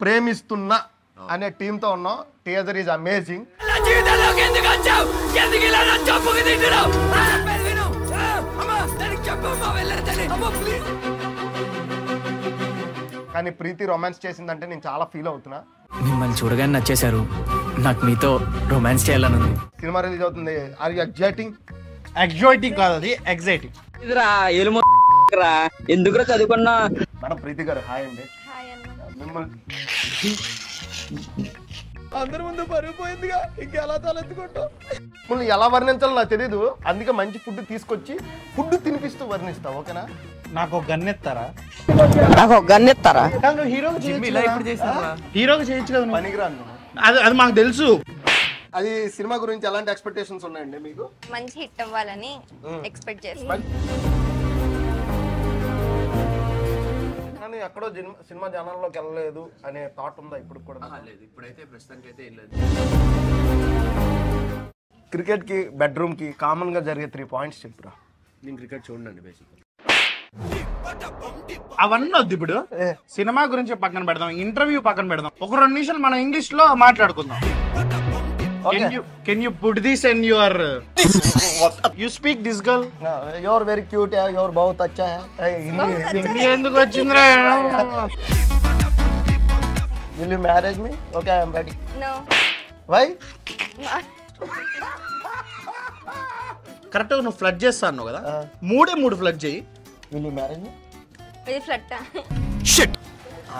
ప్రేమిస్తున్నా అనే టీమ్ తో ఉన్నాం. Teaser is amazing. కానీ ప్రీతి రొమాన్స్ చేసిందంటే నేను చాలా ఫీల్ అవుతున్నా. మిమ్మల్ని చూడగానే నచ్చేశారు. నాకు మీతో రొమాన్స్ చేయాలని ఉంది. సినిమా రిలీజ్ అవుతుంది. Are you exciting? ఎగ్జైటింగ్ కాదు, అది ఎగ్జైటింగ్. ఎందుకు చదువుకున్నా మేడం ప్రీతి గారు హాయ్ అండి. మిమ్మల్ని అందరి ముందు పరిగిపోయిందిగా, ఇంకెలా తలెత్తుకుంటాం. మిమ్మల్ని ఎలా వర్ణించాలో నాకు తెలీదు. అందుకే మంచి ఫుడ్ తీసుకొచ్చి ఫుడ్ తినిపిస్తూ వర్ణిస్తా. ఓకేనా? నాకు గన్నెత్తారా? హీరోకి చేయొచ్చు కదా. పనికిరాను. అది మాకు తెలుసు. అది సినిమా గురించి ఎలాంటి ఎక్స్పెక్టేషన్స్ ఉన్నాయండి మీకు? మంచి హిట్ అవ్వాలని ఎక్స్పెక్ట్ చేస్తాను. కానీ ఎక్కడో సినిమా జనాల్లోకి వెళ్ళలేదు అనే థాట్ ఉందా ఇప్పుడు కూడా? లేదు, ఇప్పుడైతే ప్రస్తుతానికి అయితే వెళ్ళలేదు. క్రికెట్ కి బెడ్రూమ్ కి కామన్ గా జరిగే 3 పాయింట్స్ చెప్పురా. నేను క్రికెట్ చూడండి బేసిక్. అవన్నీ వద్దు. ఇప్పుడు సినిమా గురించి పక్కన పెడదాం, ఇంటర్వ్యూ పక్కన పెడదాం. ఒక 2 నిమిషాలు మనం ఇంగ్లీష్ లో మాట్లాడుకుందాం. Can you put this in your you speak this girl? You are very cute. You are बहुत अच्छा है. హిందీ ఎందుకు వచ్చిందిరా? Will you marry me? Okay, I am ready. No. Why? Correct గా నువ్వు ఫ్లడ్ చేస్తా అన్నావు కదా, 3 ఫ్లడ్ చేయి. Will you marry me? ఇది ఫ్లట్. షిట్.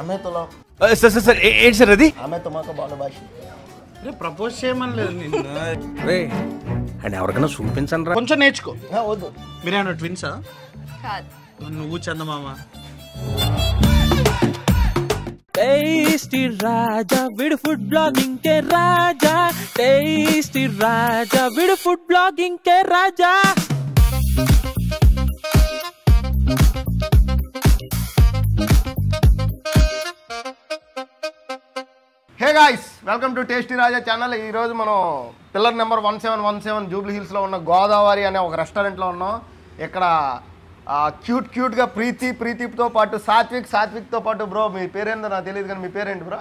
ఆమె తోలా. సార్ ఏంటి సార్ అది? ఆమె తమకు బాలబాషి. ప్రపోజ్ చేయమని లేదు నిన్ను. అండ్ ఎవరికైనా చూపించండి రా. కొంచెం నేర్చుకో. వద్దు. మీరేమన్నా ట్విన్సా? కాదు. నువ్వు చందమామ. టేస్టీ రాజా విడు ఫుడ్ బ్లాగింగ్ కే రాజా. టేస్టీ రాజా విడు food blogging K Raja. Hey guys, welcome to tasty Raja channel. ఈ రోజు మనం పిల్లర్ నెంబర్ 1717 జూబ్లీ హిల్స్ లో ఉన్న గోదావరి అనే ఒక రెస్టారెంట్ లో ఉన్నాం. ఇక్కడ క్యూట్ గా ప్రీతితో పాటు సాత్విక్ తో పాటు బ్రో మీ పేరేందో నాకు తెలియదు కానీ మీ పేరేంటి బ్రో?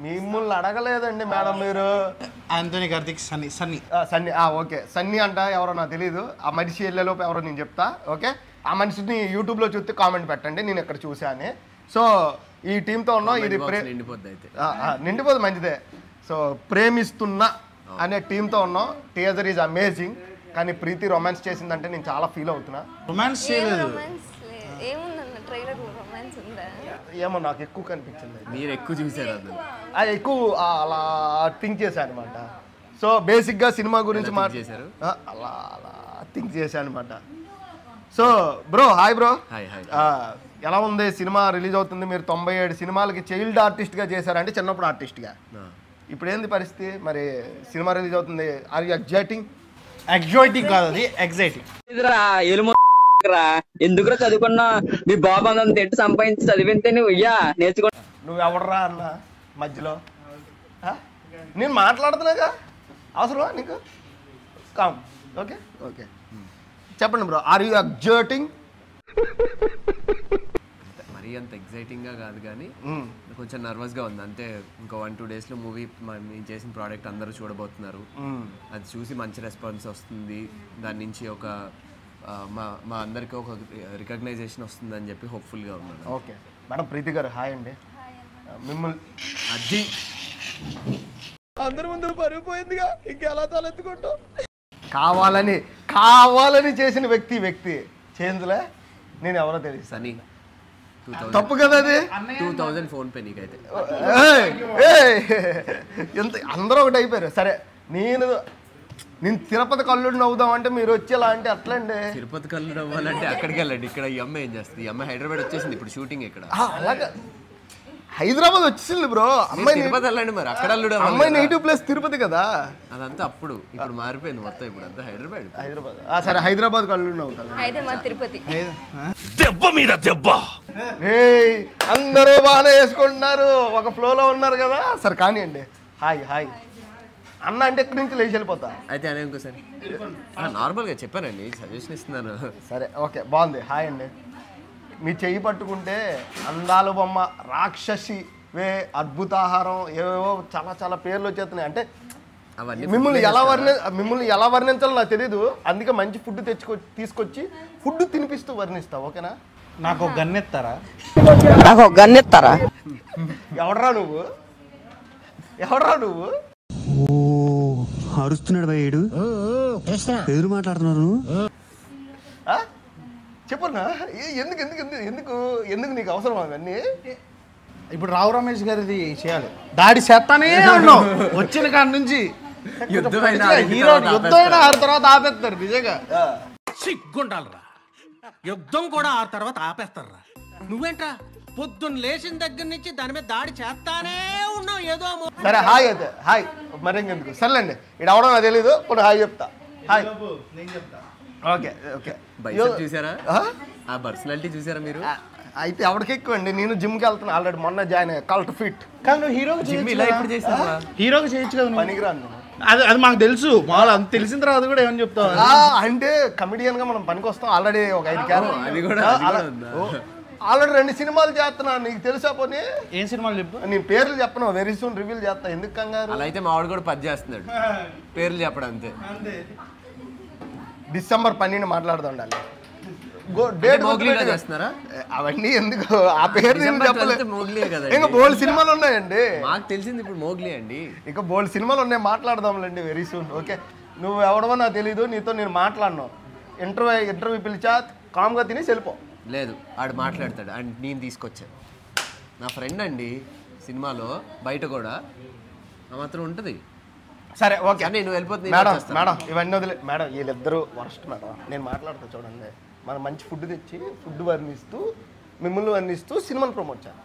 మిమ్మల్ని అడగలేదండి మేడం మీరు. ఆంటోనీ కార్తిక్ సన్నీ. ఓకే సన్నీ అంట ఎవరో నాకు తెలియదు. ఆ మనిషి వెళ్ళేలోపు ఎవరో నేను చెప్తా. ఓకే, ఆ మనిషిని యూట్యూబ్లో చూస్తే కామెంట్ పెట్టండి, నేను ఇక్కడ చూసాను. సో ఈ టీంతో ఉన్నాం. ఇది నిండిపోదు, మంచిదే. సో ప్రేమిస్తున్నా అనే టీంతో ఉన్నాం. Teaser is amazing. కానీ ప్రీతి రొమాన్స్ చేసిందంటే నేను చాలా ఫీల్ అవుతున్నా. రొమాన్స్ చేయలేదు. ఏముందన్న ట్రైలర్ రొమాన్స్ ఉందా? ఏమో నాకు ఎక్కువ కనిపించింది. మీరు ఎక్కువ చూసారు అది ఎక్కువ అలా థింక్ చేశాను అనమాట. సో బేసిక్గా సినిమా గురించి చేశారు, అలా థింక్ చేశాను అనమాట. So bro hi bro. ఎలా ఉంది? సినిమా రిలీజ్ అవుతుంది. మీరు 97 సినిమాలకి చైల్డ్ ఆర్టిస్ట్గా చేశారంటే చిన్నప్పుడు ఆర్టిస్ట్గా. ఇప్పుడు ఏంది పరిస్థితి? మరి సినిమా రిలీజ్ అవుతుంది. Are you exciting? ఎగ్జైటింగ్ కాదు, అది ఎగ్జైటింగ్. ఎందుకు చదువుకున్నా మీ బాబు అంత ఎట్టు సంపాదించి చదివితే నువ్వు నేర్చుకో. నువ్వు ఎవడరా అన్న మధ్యలో? నేను మాట్లాడుతున్నాగా, అవసరమా నీకు? కామ్. ఓకే ఓకే చెప్పండి బ్రో, ఆర్ యు ఎగ్జైటింగ్? మరీ అంత ఎగ్జైటింగ్ గా కాదు కానీ కొంచెం నర్వస్ గా ఉంది అంతే. ఇంకో 1-2 డేస్ లో మూవీ మేము చేసిన ప్రోడక్ట్ అందరూ చూడబోతున్నారు. అది చూసి మంచి రెస్పాన్స్ వస్తుంది. దాని నుంచి ఒక మా అందరికీ ఒక రికగ్నైజేషన్ వస్తుందని చెప్పి హోప్ఫుల్గా ఉన్నాను. ఓకే మేడం ప్రీతి గారు హాయ్ అండి. మిమ్మల్ని అది అందరి ముందు పరిగిపోయిందిగా, ఇంకెలా తలెత్తుకుంటాం. కావాలని చేసిన వ్యక్తి చేందులే. నేను ఎవరో తెలియదు. సనీ తప్పు కదా అది. 2000 ఫోన్ పే నీకైతే. ఎంత అందరూ ఒకటి అయిపోయారు. సరే నేను తిరుపతి కల్లుడిని అవుదాం అంటే మీరు వచ్చేలా అంటే అట్లా అండి. తిరుపతి కల్లుడు అవ్వాలంటే అక్కడికి వెళ్ళండి. ఇక్కడ ఈ అమ్మాయి ఏం చేస్తుంది? ఈ అమ్మాయి హైదరాబాద్ వచ్చేసింది ఇప్పుడు షూటింగ్. ఇక్కడ అలాగా హైదరాబాద్ వచ్చేసింది బ్రో. అమ్మాయి తిరుపతి వెళ్ళండి. మరి అక్కడ అమ్మాయి నెగిటివ్ ప్లేస్ తిరుపతి కదా. అదంతా అప్పుడు, ఇప్పుడు మారిపోయింది మొత్తం. ఇప్పుడు అంతా హైదరాబాద్. సరే హైదరాబాద్ కల్లుడిని అవుతాను. తిరుపతి దెబ్బ మీద దెబ్బ. అందరూ బాగానే వేసుకుంటున్నారు, ఒక ఫ్లోలో ఉన్నారు కదా. సరే కానీ అండి హాయ్ అన్న అంటే ఎక్కడి నుంచి లేచి వెళ్ళిపోతా. అయితే అనే ఇంకోసారి నార్మల్గా చెప్పానండి, సజెషన్ ఇస్తున్నాను. సరే ఓకే బాగుంది. హాయ్ అండి. మీ చెయ్యి పట్టుకుంటే అందాల బొమ్మ, రాక్షసి వే, అద్భుతాహారం, ఏవేవో చాలా చాలా పేర్లు వచ్చేస్తున్నాయి. అంటే మిమ్మల్ని ఎలా వర్ణించాలో నాకు తెలీదు. అందుకే మంచి ఫుడ్ తీసుకొచ్చి ఫుడ్ తినిపిస్తూ వర్ణిస్తా. ఓకేనా? నాకు ఒక గన్నెత్తారా? ఎవడరా నువ్వు? అరుస్తున్నాడు భయ్యుడు, ఎదురు మాట్లాడుతున్నారు. చెప్పన్నా, ఎందుకు ఎందుకు ఎందుకు ఎందుకు ఎందుకు నీకు అవసరం అవన్నీ? ఇప్పుడు రావు రమేష్ గారిది చేయాలి. దాడి చేస్తానే ఉన్నావు వచ్చిన కాడి నుంచి. హీరో యుద్ధం అయినా 6 తర్వాత ఆపేస్తారు. నిజంగా సిగ్గుండాలరా, యుద్ధం కూడా 6 తర్వాత ఆపేస్తారా. నువ్వేంట్రా పొద్దున్న లేచిన దగ్గర నుంచి దాని మీద దాడి చేస్తానే ఉన్నావు. ఏదో సరే హాయ్ అయితే హాయ్, మరింకెందుకు సర్లేండి. ఇక్కడ అవడం నాకు తెలీదు, కొన్ని హాయ్ చెప్తా. హాయ్ నేను చెప్తా. Okay okay. చూసారా ఆ పర్సనాలిటీ చూసారా మీరు? అయితే ఎవరికి ఎక్కువ అండి. నేను జిమ్కి వెళ్తున్నా, ఆల్రెడీ మొన్న జాయిన్ అయ్యా, కల్ట్ ఫిట్. కానీ నువ్వు హీరోకి హీరోకి చేయొచ్చు కదా. పనికిరాను. అది మాకు తెలుసు. మామూలు అంత తెలిసిన తర్వాత కూడా ఏమని చెప్తావు? అంటే కమిడియన్ గా మనం పనికి వస్తాం. ఆల్రెడీ ఒక 5 అది కూడా ఆల్రెడీ 2 సినిమాలు చేస్తున్నా. నీకు తెలుసా? పోనీ ఏం సినిమాలు చెప్పు. నేను పేర్లు చెప్పను, వెరీ సూన్ రివీల్ చేస్తా. ఎందుకు కంగారు? అలా అయితే మావాడు కూడా 10 చేస్తున్నాడు, పేర్లు చెప్పడం అంతే. డిసెంబర్ 12 మాట్లాడుతూ ఉండాలి. చేస్తున్నారా అవన్నీ ఎందుకు? ఆ పేరు చెప్పలేదు. మోగ్లీయే కదా, ఇంకా బోల్డ్ సినిమాలు ఉన్నాయండి. మాకు తెలిసింది ఇప్పుడు మోగ్లీ అండి. ఇంకా బోల్డ్ సినిమాలు ఉన్నాయి, మాట్లాడదాంలేండి వెరీ సూన్. ఓకే, నువ్వు ఎవడవో నాకు తెలీదు, నీతో నేను మాట్లాడను. ఇంటర్వ్యూ పిలిచా, కామ్గా తినేసి వెళ్ళిపో. లేదు, ఆడు మాట్లాడతాడు. అండ్ నేను తీసుకొచ్చాను, నా ఫ్రెండ్ అండి. సినిమాలో బయట కూడా ఆ మాత్రం ఉంటుంది. సరే ఓకే, నేను వెళ్ళిపోతుంది. మేడం ఇవన్నీ వదిలే మేడం. వీళ్ళిద్దరూ వర్స్ట్ మేడం. నేను మాట్లాడతా చూడండి. మనం మంచి ఫుడ్ తెచ్చి ఫుడ్ వర్ణిస్తూ, మిమ్మల్ని వర్ణిస్తూ సినిమాని ప్రమోట్ చేయాలి.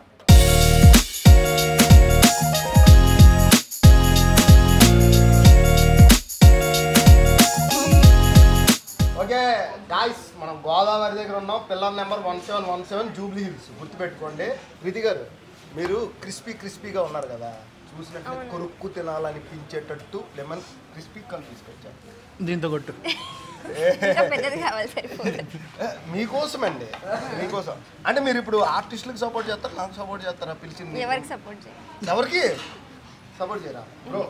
ఓకే గాయ్స్, మనం గోదావరి దగ్గర ఉన్నాం. Pillar number 1717 Jubilee hills. గుర్తుపెట్టుకోండి. విధి గారు, మీరు క్రిస్పీగా ఉన్నారు కదా, చూసినట్టు కొరుక్కు తినాలనిపించేటట్టు లెమన్ క్రిస్పీ కల్ తీసుకొచ్చారు. దీంతో కొట్టు. మీకోసం అండి, మీకోసం. అంటే మీరు ఇప్పుడు ఆర్టిస్టులకు సపోర్ట్ చేస్తారా, నాకు సపోర్ట్ చేస్తారా? పిలిచింది ఎవరికి సపోర్ట్ చేయరా బ్రో?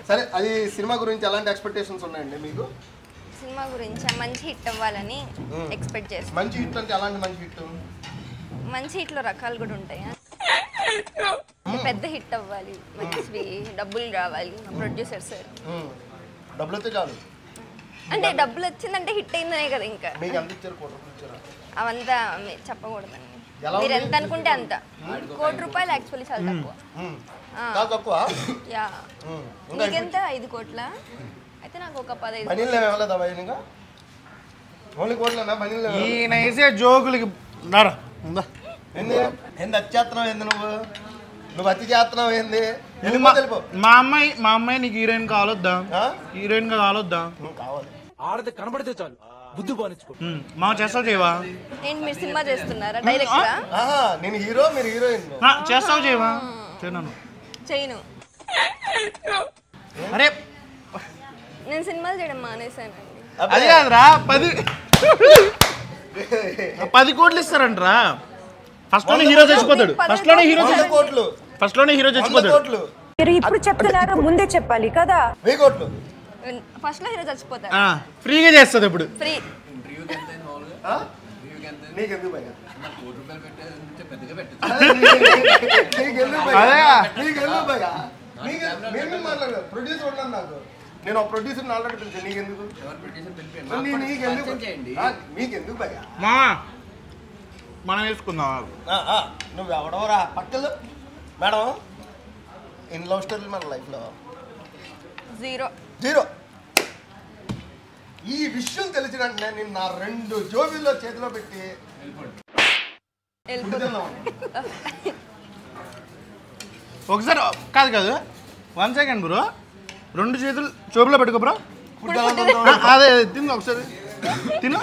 సరే, అది సినిమా గురించి ఎలాంటి ఎక్స్పెక్టేషన్స్ ఉన్నాయండి మీకు? సినిమా గురించి మంచి హిట్ అవ్వాలని ఎక్స్పెక్ట్ చేస్తాను. మంచి హిట్ అంటే ఎలాంటి మంచి హిట్? మంచి హిట్లో రకాలు కూడా ఉంటాయి. పెద్ద హిట్ అవ్వాలి, మంచి డబ్బులు రావాలి. ప్రొడ్యూసర్ సార్ డబ్బులు అయితే చాలు. అంటే డబ్బులు వచ్చిందంటే హిట్ అయిందనే కదా. ఇంకా మీకు ఎంత ఇచ్చారు? అవంతా చెప్పకూడదండి. మీరు ఎంత అనుకుంటే అంత. ₹1 యాక్చువల్లీ చాలా తక్కువ. యా, నీకెంత? 5 కోట్ల. అయితే నాకు ఒక 15 ఈయన వేసే జోకులకి ఏంది అచ్చేస్తున్నావు? ఏంది నువ్వు అతి చేస్తున్నావు? ఏంది? మా అమ్మాయి నీకు హీరోయిన్ కావాలొద్దా? హీరోయిన్ గా కావాలొద్దా? కావాలి. ఆడది కనబడితే చాలు, బుద్ధి బానించుకో. మా చేస్తావు చేయవా? ఏంటి మీరు సినిమా చేస్తున్నారా? డైరెక్టరా? నేను హీరో, మీరు హీరోయిన్. చేస్తావు చేయవా? చేయను. చేయను. అరే నేను సినిమాలు చేయడం మానేశానండి. అది కాదురా, 10 కోట్లు ఇస్తారంటరా. ఫస్ట్ లోనే హీరో చచ్చిపోతాడు. ఫస్ట్ లోనే హీరో చచ్చిపోతాడు. మీరు ఇప్పుడు చెప్తున్నారు, ముందే చెప్పాలి కదా. 1000 కోట్లు ఫస్ట్ లో హీరో చచ్చిపోతాడు. ఫ్రీగా చేస్తుంది ఇప్పుడు. ఫ్రీ. నీకెందుకు భయ? ప్రొడ్యూసర్ ఉన్నాను నాకు. నేను ఒక ప్రొడ్యూసర్ ఆల్రెడీ పిలిచాను. నీకెందుకు? మీకెందుకు భయ? మనం వేసుకుందాం. నువ్వు ఎవడవరా పక్కలు? మేడం, ఇన్ లవ్ స్టోరీలు మన లైఫ్లో 0. ఈ విషయం తెలిసిన వెంటనే నేను నా 2 జోబీల్లో చేతిలో పెట్టి ఒకసారి కాదు 1 సెకండ్ బ్రో. 2 చేతులు జోబులో పెట్టుకో బ్రో. అదే తిను ఒకసారి. తిను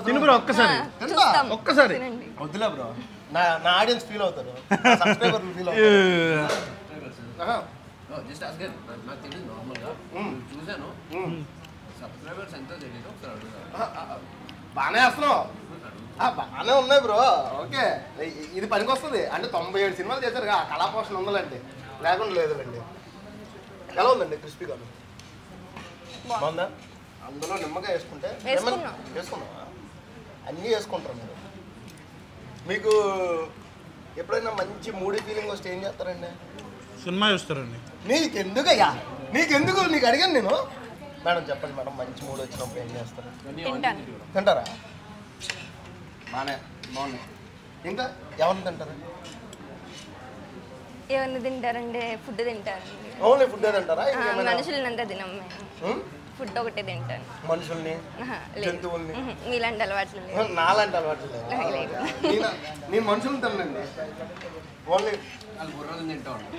తిను బ్రో. ఒక్కసారి వద్దులే బ్రో, నా ఆడియన్స్ ఫీల్ అవుతారు, సబ్స్క్రైబర్లు ఫీల్ అవుతారు. బాగానే వస్తున్నావు. బాగానే ఉన్నాయి బ్రో. ఓకే, ఇది పనికి వస్తుంది అంటే 97 సినిమాలు చేశారు కదా, కళాపోషణ ఉందండి, లేకుండా లేదులేండి. ఎలా ఉందండి క్రిస్పీగా? బాగుందా? అందులో నిమ్మకాయ వేసుకుంటే వేసుకున్నావా? అన్నీ వేసుకుంటారు మీరు. మీకు ఎప్పుడైనా మంచి మూడీ ఫీలింగ్ వస్తే ఏం చేస్తారండి? సినిమా చూస్తారండి. నీకెందుకయ్యా? నీకు అడిగాను నేను. మేడం చెప్పండి మేడం, మంచి మూడు వచ్చినప్పుడు ఏం చేస్తారు? తింటారా? బాగున్నాయి. ఇంకా ఎవరిని తింటారు? ఎవరిని తింటారండి? ఫుడ్ తింటారండి. ఓన్లీ ఫుడ్ తింటారా? మనుషులనంతా తినం మేము. ఫుడ్ ఒకటే తింటాను. మనుషుల్ని, జంతువుల్ని? మీలాంటి అలవాట్లు లేవు. నాలాంటి అలవాట్లు లేవు. నేను మనుషుల్ని తినండి, ఓన్లీ బుర్రలు తింటా ఉంటాను.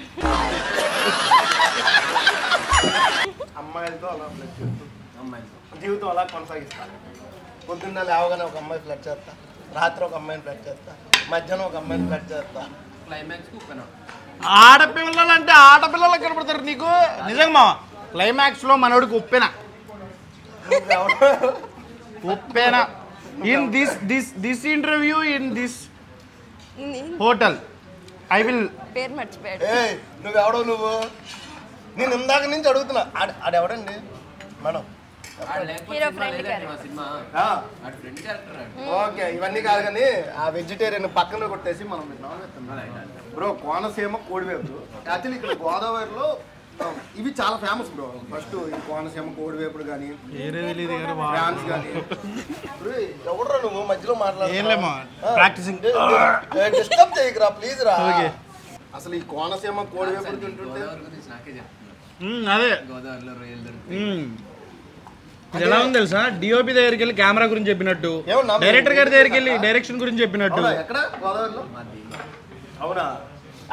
అమ్మాయిలతో అలా ఫ్లడ్ చేస్తూ జీవితం అలా కొనసాగిస్తాను. పొద్దున్న లేవగానే ఒక అమ్మాయి ఫ్లడ్ చేస్తా, రాత్రి ఒక అమ్మాయిని ఫ్లడ్ చేస్తా, మధ్యాహ్నం ఒక అమ్మాయిని ఫ్లడ్ చేస్తా. ఆడపిల్లలు అంటే ఆడపిల్లలకు కనపడతారు నీకు. నిజంగా క్లైమాక్స్ లో మనోడికి Uppena in this interview in this hotel I will. పేరు మర్చిపోయాడు. నువ్వెవడో నువ్వు? నేను ఇందాక నుంచి అడుగుతున్నా. ఆడెవడండి మేడం? Hero friend. ఓకే, ఇవన్నీ కాదు కానీ ఆ వెజిటేరియన్ పక్కన కొట్టేసి మనం బ్రో కోనసీమ కోడివేపుడు. యాక్చువల్లీ ఇక్కడ గోదావరిలో ఇవి చాలా ఫేమస్ బ్రో. ఫస్ట్ ఈ కోనసీమ కోడివేపుడు కానీ ఫ్రాన్స్ కానీ. ఎవడరా నువ్వు మధ్యలో మాట్లాడుతున్నావు? డిస్టర్బ్ చేయకురా ప్లీజ్ రా. అసలు ఈ కోనసీమ కోడివేపుడు తింటుంటే అదే గోదావరిలో రొయ్యలు. ఎలా ఉంది తెలుసా? డిఓపి దగ్గరికి వెళ్ళి కెమెరా గురించి చెప్పినట్టు, డైరెక్టర్ గారి దగ్గరికి వెళ్ళి డైరెక్షన్ గురించి చెప్పినట్టు. ఎక్కడ గోదావరిలో? అవునా?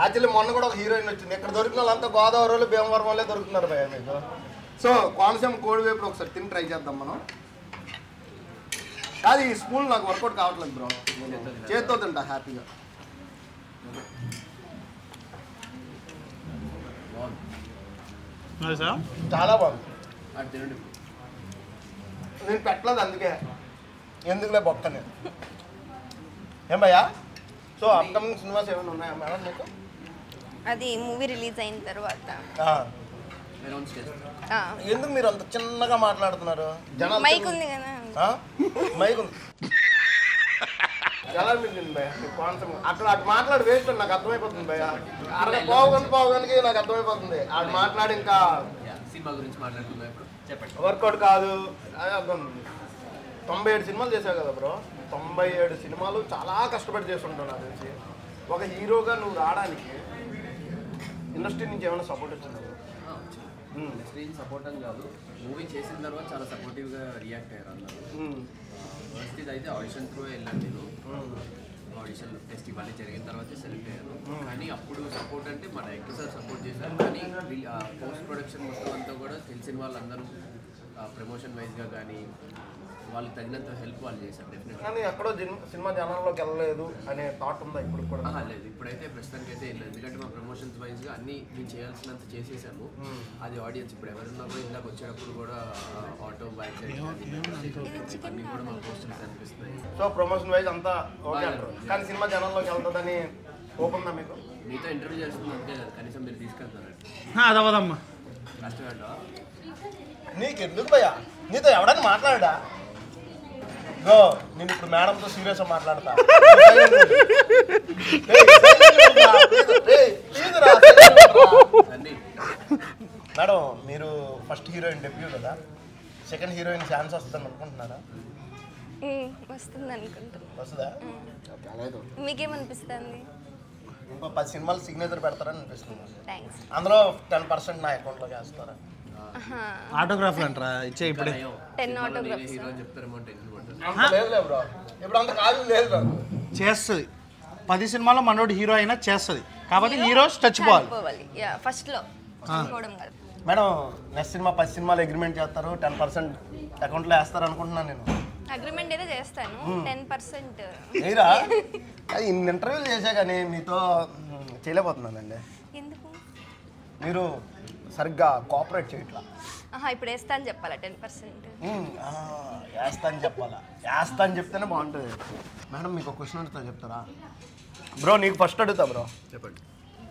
యాక్చువల్లీ మొన్న కూడా ఒక హీరోయిన్ వచ్చింది. ఇక్కడ దొరికిన వాళ్ళంతా గోదావరిలో భీమవరం వాళ్ళే దొరుకుతున్నారు భయ మీకు. సో కోనసీమ కోడివేపుడు ఒకసారి తిని ట్రై చేద్దాం మనం. అది ఈ స్పూన్ నాకు వర్కౌట్ కావట్లేదు బ్రో, చేత్తో తింటా హ్యాపీగా. చాలా బాగుంది. నేను పెట్టలేదు అందుకే, ఎందుకులే బొక్కనే. ఏం భయ్యా? సో అప్కమింగ్ సినిమాస్ ఏమైనా ఉన్నాయా మేడం మీకు? అది మూవీ రిలీజ్ అయిన తర్వాత. ఎందుకు మీరు అంత చిన్నగా మాట్లాడుతున్నారు? మైక్ ఉంది కదా. మైక్ ఉంది. ఎలా మిగిలింది భయ్యా అక్కడ? అటు మాట్లాడి వేస్ట్ నాకు అర్థమైపోతుంది భయ్యా. అక్కడ పోవడానికి నాకు అర్థమైపోతుంది. అటు మాట్లాడి ఇంకా సినిమా గురించి మాట్లాడుతున్నా వర్కౌట్ కాదు. అదే అర్థం. 97 సినిమాలు చేసావు కదా బ్రో. 97 సినిమాలు చాలా కష్టపడి చేస్తుంటావు నాకు తెలిసి. ఒక హీరోగా నువ్వు రావడానికి ఇండస్ట్రీ నుంచి ఏమైనా సపోర్ట్ వచ్చిందా? ఇండస్ట్రీ సపోర్ట్ అని కాదు, మూవీ చేసిన తర్వాత చాలా సపోర్టివ్గా రియాక్ట్ అయ్యారు అందరూ. ఫస్ట్ ఇది అయితే ఆడిషన్ త్రూ వెళ్ళాను నేను. ఆడిషన్ టెస్ట్ ఇవన్నీ జరిగిన తర్వాత సెలెక్ట్ అయ్యాను. కానీ అప్పుడు సపోర్ట్ అంటే మా డైరెక్టర్ సార్ సపోర్ట్ చేశారు. కానీ పోస్ట్ ప్రొడక్షన్ మొత్తం అంతా కూడా తెలిసిన వాళ్ళందరూ ప్రమోషన్ వైజ్గా కానీ వాళ్ళు తగినంత హెల్ప్ వాళ్ళు చేశారు డెఫినెట్గా. కానీ ఎక్కడో సినిమా జనాల్లోకి వెళ్ళలేదు అనే థాట్ ఉందా ఇప్పుడు కూడా? లేదు, ఇప్పుడైతే ప్రస్తుతానికి అయితే వెళ్ళలేదు. ఎందుకంటే మా ప్రమోషన్స్ వైజ్గా అన్నీ మేము చేయాల్సినంత చేసేసాము. అది ఆడియన్స్ ఇప్పుడు ఎవరున్నా కూడా ఇందాక వచ్చేటప్పుడు కూడా ఆటో బైక్ అన్నీ కూడా మా పోస్టర్స్ అనిపిస్తున్నాయి. సో ప్రమోషన్ వైజ్ అంతా ఓకే అంటారు. కానీ సినిమా జనాల్లోకి వెళ్తుందని హోప్ ఉందా మీకు? మీతో ఇంటర్వ్యూ చేస్తుంది అంతే కదా, కనీసం మీరు తీసుకెళ్తారండి. అదవదమ్మా కష్టపడ్డా. నీకెందుకు భయ్యా? నీతో ఎవడని మాట్లాడా? నేను ఇప్పుడు మేడంతో సీరియస్గా మాట్లాడతా. మేడం మీరు ఫస్ట్ హీరోయిన్ డెబ్యూ కదా, సెకండ్ హీరోయిన్ ఛాన్స్ వస్తుందని అనుకుంటున్నారా? వస్తుంది అనుకుంటున్నా. వస్తుందా? మీకేమనిపిస్తుంది? ఇంకో 10 సినిమాలు సిగ్నేచర్ పెడతారని అనిపిస్తుంది. అందులో 10% నా అకౌంట్లో వేస్తారా? ఆటోగ్రాఫ్లు అంటారా ఇచ్చే? ఇప్పుడే 10 ఆటోగ్రాఫ్స్ చేస్తుంది. 10 సినిమాలో మనోడు హీరో అయినా చేస్తుంది. కాబట్టి హీరో చచ్చిపోవాలి ఫస్ట్ లో. మేడం నెక్స్ట్ సినిమా 10 సినిమాలు అగ్రిమెంట్ చేస్తారు, 10% అకౌంట్లో వేస్తారు అనుకుంటున్నాను నేను. అగ్రిమెంట్ అయితే చేస్తాను. 10% మీరా? ఇన్ని ఇంటర్వ్యూలు చేశా కానీ మీతో చేయలేకపోతున్నానండి. ఎందుకు? మీరు సరిగ్గా కోఆపరేట్ చేయట్లా. ఇప్పుడు వేస్తా అని చెప్పాలా 10%? వేస్తా అని చెప్పాలా? వేస్తా అని చెప్తేనే బాగుంటుంది. మేడం మీకు ఒక క్వశ్చన్ అడుగుతా, చెప్తారా? బ్రో నీకు ఫస్ట్ అడుగుతా బ్రో. చెప్పండి.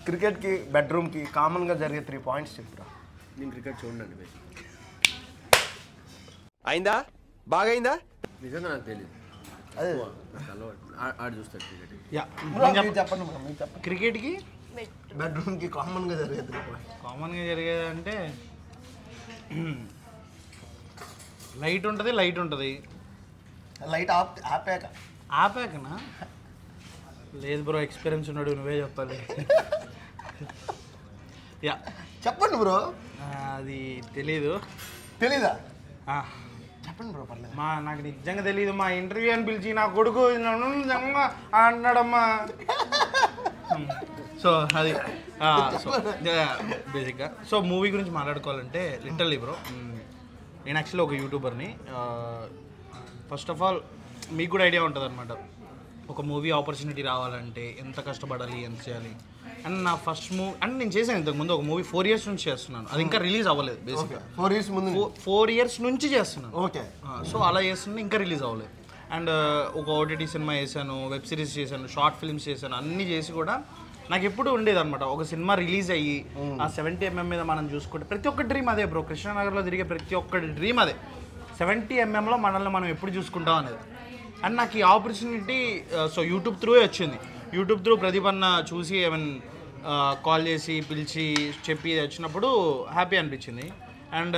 క్రికెట్కి బెడ్రూమ్కి కామన్గా జరిగే 3 పాయింట్స్ చెప్తారా? నేను క్రికెట్ చూడండి. అయిందా? బాగా అయిందా? నిజంగా నాకు తెలియదు. అదే ఆడు చూస్తాడు క్రికెట్. చెప్పండి బ్రో, మీకు చెప్పండి. క్రికెట్కి బెడ్రూమ్కి కామన్గా జరిగే 3 పాయింట్స్. కామన్గా జరిగేదంటే లైట్ ఉంటుంది. లైట్ ఆపాకనా? లేదు బ్రో, ఎక్స్పీరియన్స్ ఉన్నాడు, నువ్వే చెప్పాలి. యా చెప్పండి బ్రో. అది తెలీదా? చెప్పండి బ్రో, పర్లేదు. నాకు నిజంగా తెలియదు. మా ఇంటర్వ్యూ అని పిలిచి నా కొడుకు నిజంగా అన్నాడమ్మా. సో అది బేసిక్గా. సో మూవీ గురించి మాట్లాడుకోవాలంటే లిటరల్లీ బ్రో, నేను యాక్చువల్లీ ఒక యూట్యూబర్ని. ఫస్ట్ ఆఫ్ ఆల్ మీకు కూడా ఐడియా ఉంటుంది అనమాట, ఒక మూవీ ఆపర్చునిటీ రావాలంటే ఎంత కష్టపడాలి, ఎంత చేయాలి. అండ్ నా ఫస్ట్ మూవీ అంటే నేను చేశాను ఇంతకుముందు ఒక మూవీ 4 years నుంచి చేస్తున్నాను. అది ఇంకా రిలీజ్ అవ్వలేదు. బేసిక్గా 4 years ముందు 4 years నుంచి చేస్తున్నాను. ఓకే. సో అలా చేస్తున్నా, ఇంకా రిలీజ్ అవ్వలేదు. అండ్ ఒక ఓటీటీ సినిమా చేశాను, వెబ్ సిరీస్ చేశాను, షార్ట్ ఫిల్మ్స్ చేశాను. అన్నీ చేసి కూడా నాకు ఎప్పుడు ఉండేది అనమాట, ఒక సినిమా రిలీజ్ అయ్యి ఆ 70mm మీద మనం చూసుకుంటే ప్రతి ఒక్క డ్రీమ్ అదే బ్రో. కృష్ణానగర్లో తిరిగే ప్రతి ఒక్క డ్రీమ్ అదే, 70mmలో మనల్ని మనం ఎప్పుడు చూసుకుంటాం అనేది. అండ్ నాకు ఈ ఆపర్చునిటీ సో యూట్యూబ్ త్రూయే వచ్చింది. యూట్యూబ్ త్రూ ప్రదీపన్న చూసి కాల్ చేసి పిలిచి చెప్పి వచ్చినప్పుడు హ్యాపీ అనిపించింది. అండ్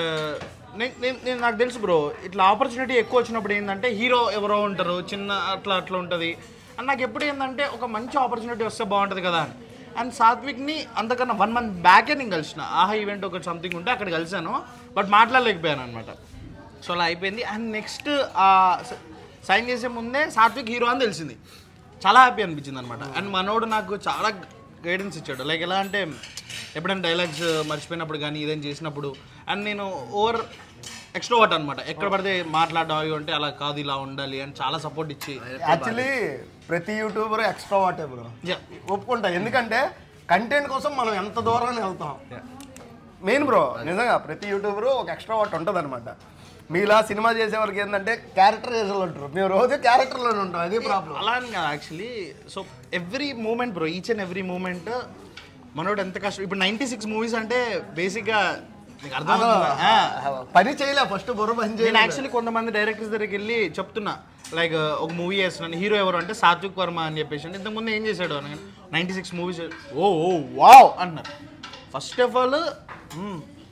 నేను నాకు తెలుసు బ్రో, ఇట్లా ఆపర్చునిటీ ఎక్కువ వచ్చినప్పుడు ఏంటంటే హీరో ఎవరో ఉంటారు, చిన్న అట్లా ఉంటుంది. అండ్ నాకు ఎప్పుడు ఏంటంటే ఒక మంచి ఆపర్చునిటీ వస్తే బాగుంటుంది కదా అని. అండ్ సాత్విక్ని అంతకన్నా 1 month బ్యాకే నేను కలిసిన. ఆహా ఈవెంట్ ఒక సంథింగ్ ఉంటే అక్కడ కలిసాను, బట్ మాట్లాడలేకపోయాను అనమాట. సో అలా అయిపోయింది. అండ్ నెక్స్ట్ సైన్ చేసే ముందే సాత్విక్ హీరో అని తెలిసింది. చాలా హ్యాపీ అనిపించింది అనమాట. అండ్ మనోడు నాకు చాలా గైడెన్స్ ఇచ్చాడు. లైక్ ఎలా అంటే ఎప్పుడైనా డైలాగ్స్ మర్చిపోయినప్పుడు కానీ ఏదైనా చేసినప్పుడు. అండ్ నేను ఓవర్ ఎక్స్ట్రోవర్ట్ అనమాట, ఎక్కడ పడితే మాట్లాడడం అంటే అలా కాదు, ఇలా ఉండాలి అని చాలా సపోర్ట్ ఇచ్చి. యాక్చువల్లీ ప్రతి యూట్యూబర్ ఎక్స్ట్రోవర్టే బ్రో, ఒప్పుకుంటా. ఎందుకంటే కంటెంట్ కోసం మనం ఎంత దూరాన్ని వెళ్తాం. మెయిన్ బ్రో నిజంగా ప్రతి యూట్యూబర్ ఒక ఎక్స్ట్రోవర్ట్ ఉంటుంది అనమాట. మీలా సినిమా చేసేవారికి ఏంటంటే క్యారెక్టరైజేషన్లో ఉంటారు, మేము రోజు క్యారెక్టర్లోనే ఉంటాం. అదే ప్రాబ్లం. అలా అని కాదు actually. So every moment bro, each and every moment మనోడు ఎంత కష్టం. ఇప్పుడు 96 movies అంటే బేసిక్గా నీకు అర్థం పని చేయలే, ఫస్ట్ బుర్ర పని చేయలేదు. నేను యాక్చువల్లీ కొంతమంది డైరెక్టర్స్ దగ్గరికి వెళ్ళి చెప్తున్నా, లైక్ ఒక మూవీ చేస్తున్నాను, హీరో ఎవరు అంటే సాత్విక్ వర్మ అని చెప్పేసి. అంటే ఇంతకుముందు ఏం చేశాడు అని 96 movies ఓ వావ్ అన్నారు. ఫస్ట్ ఆఫ్ ఆల్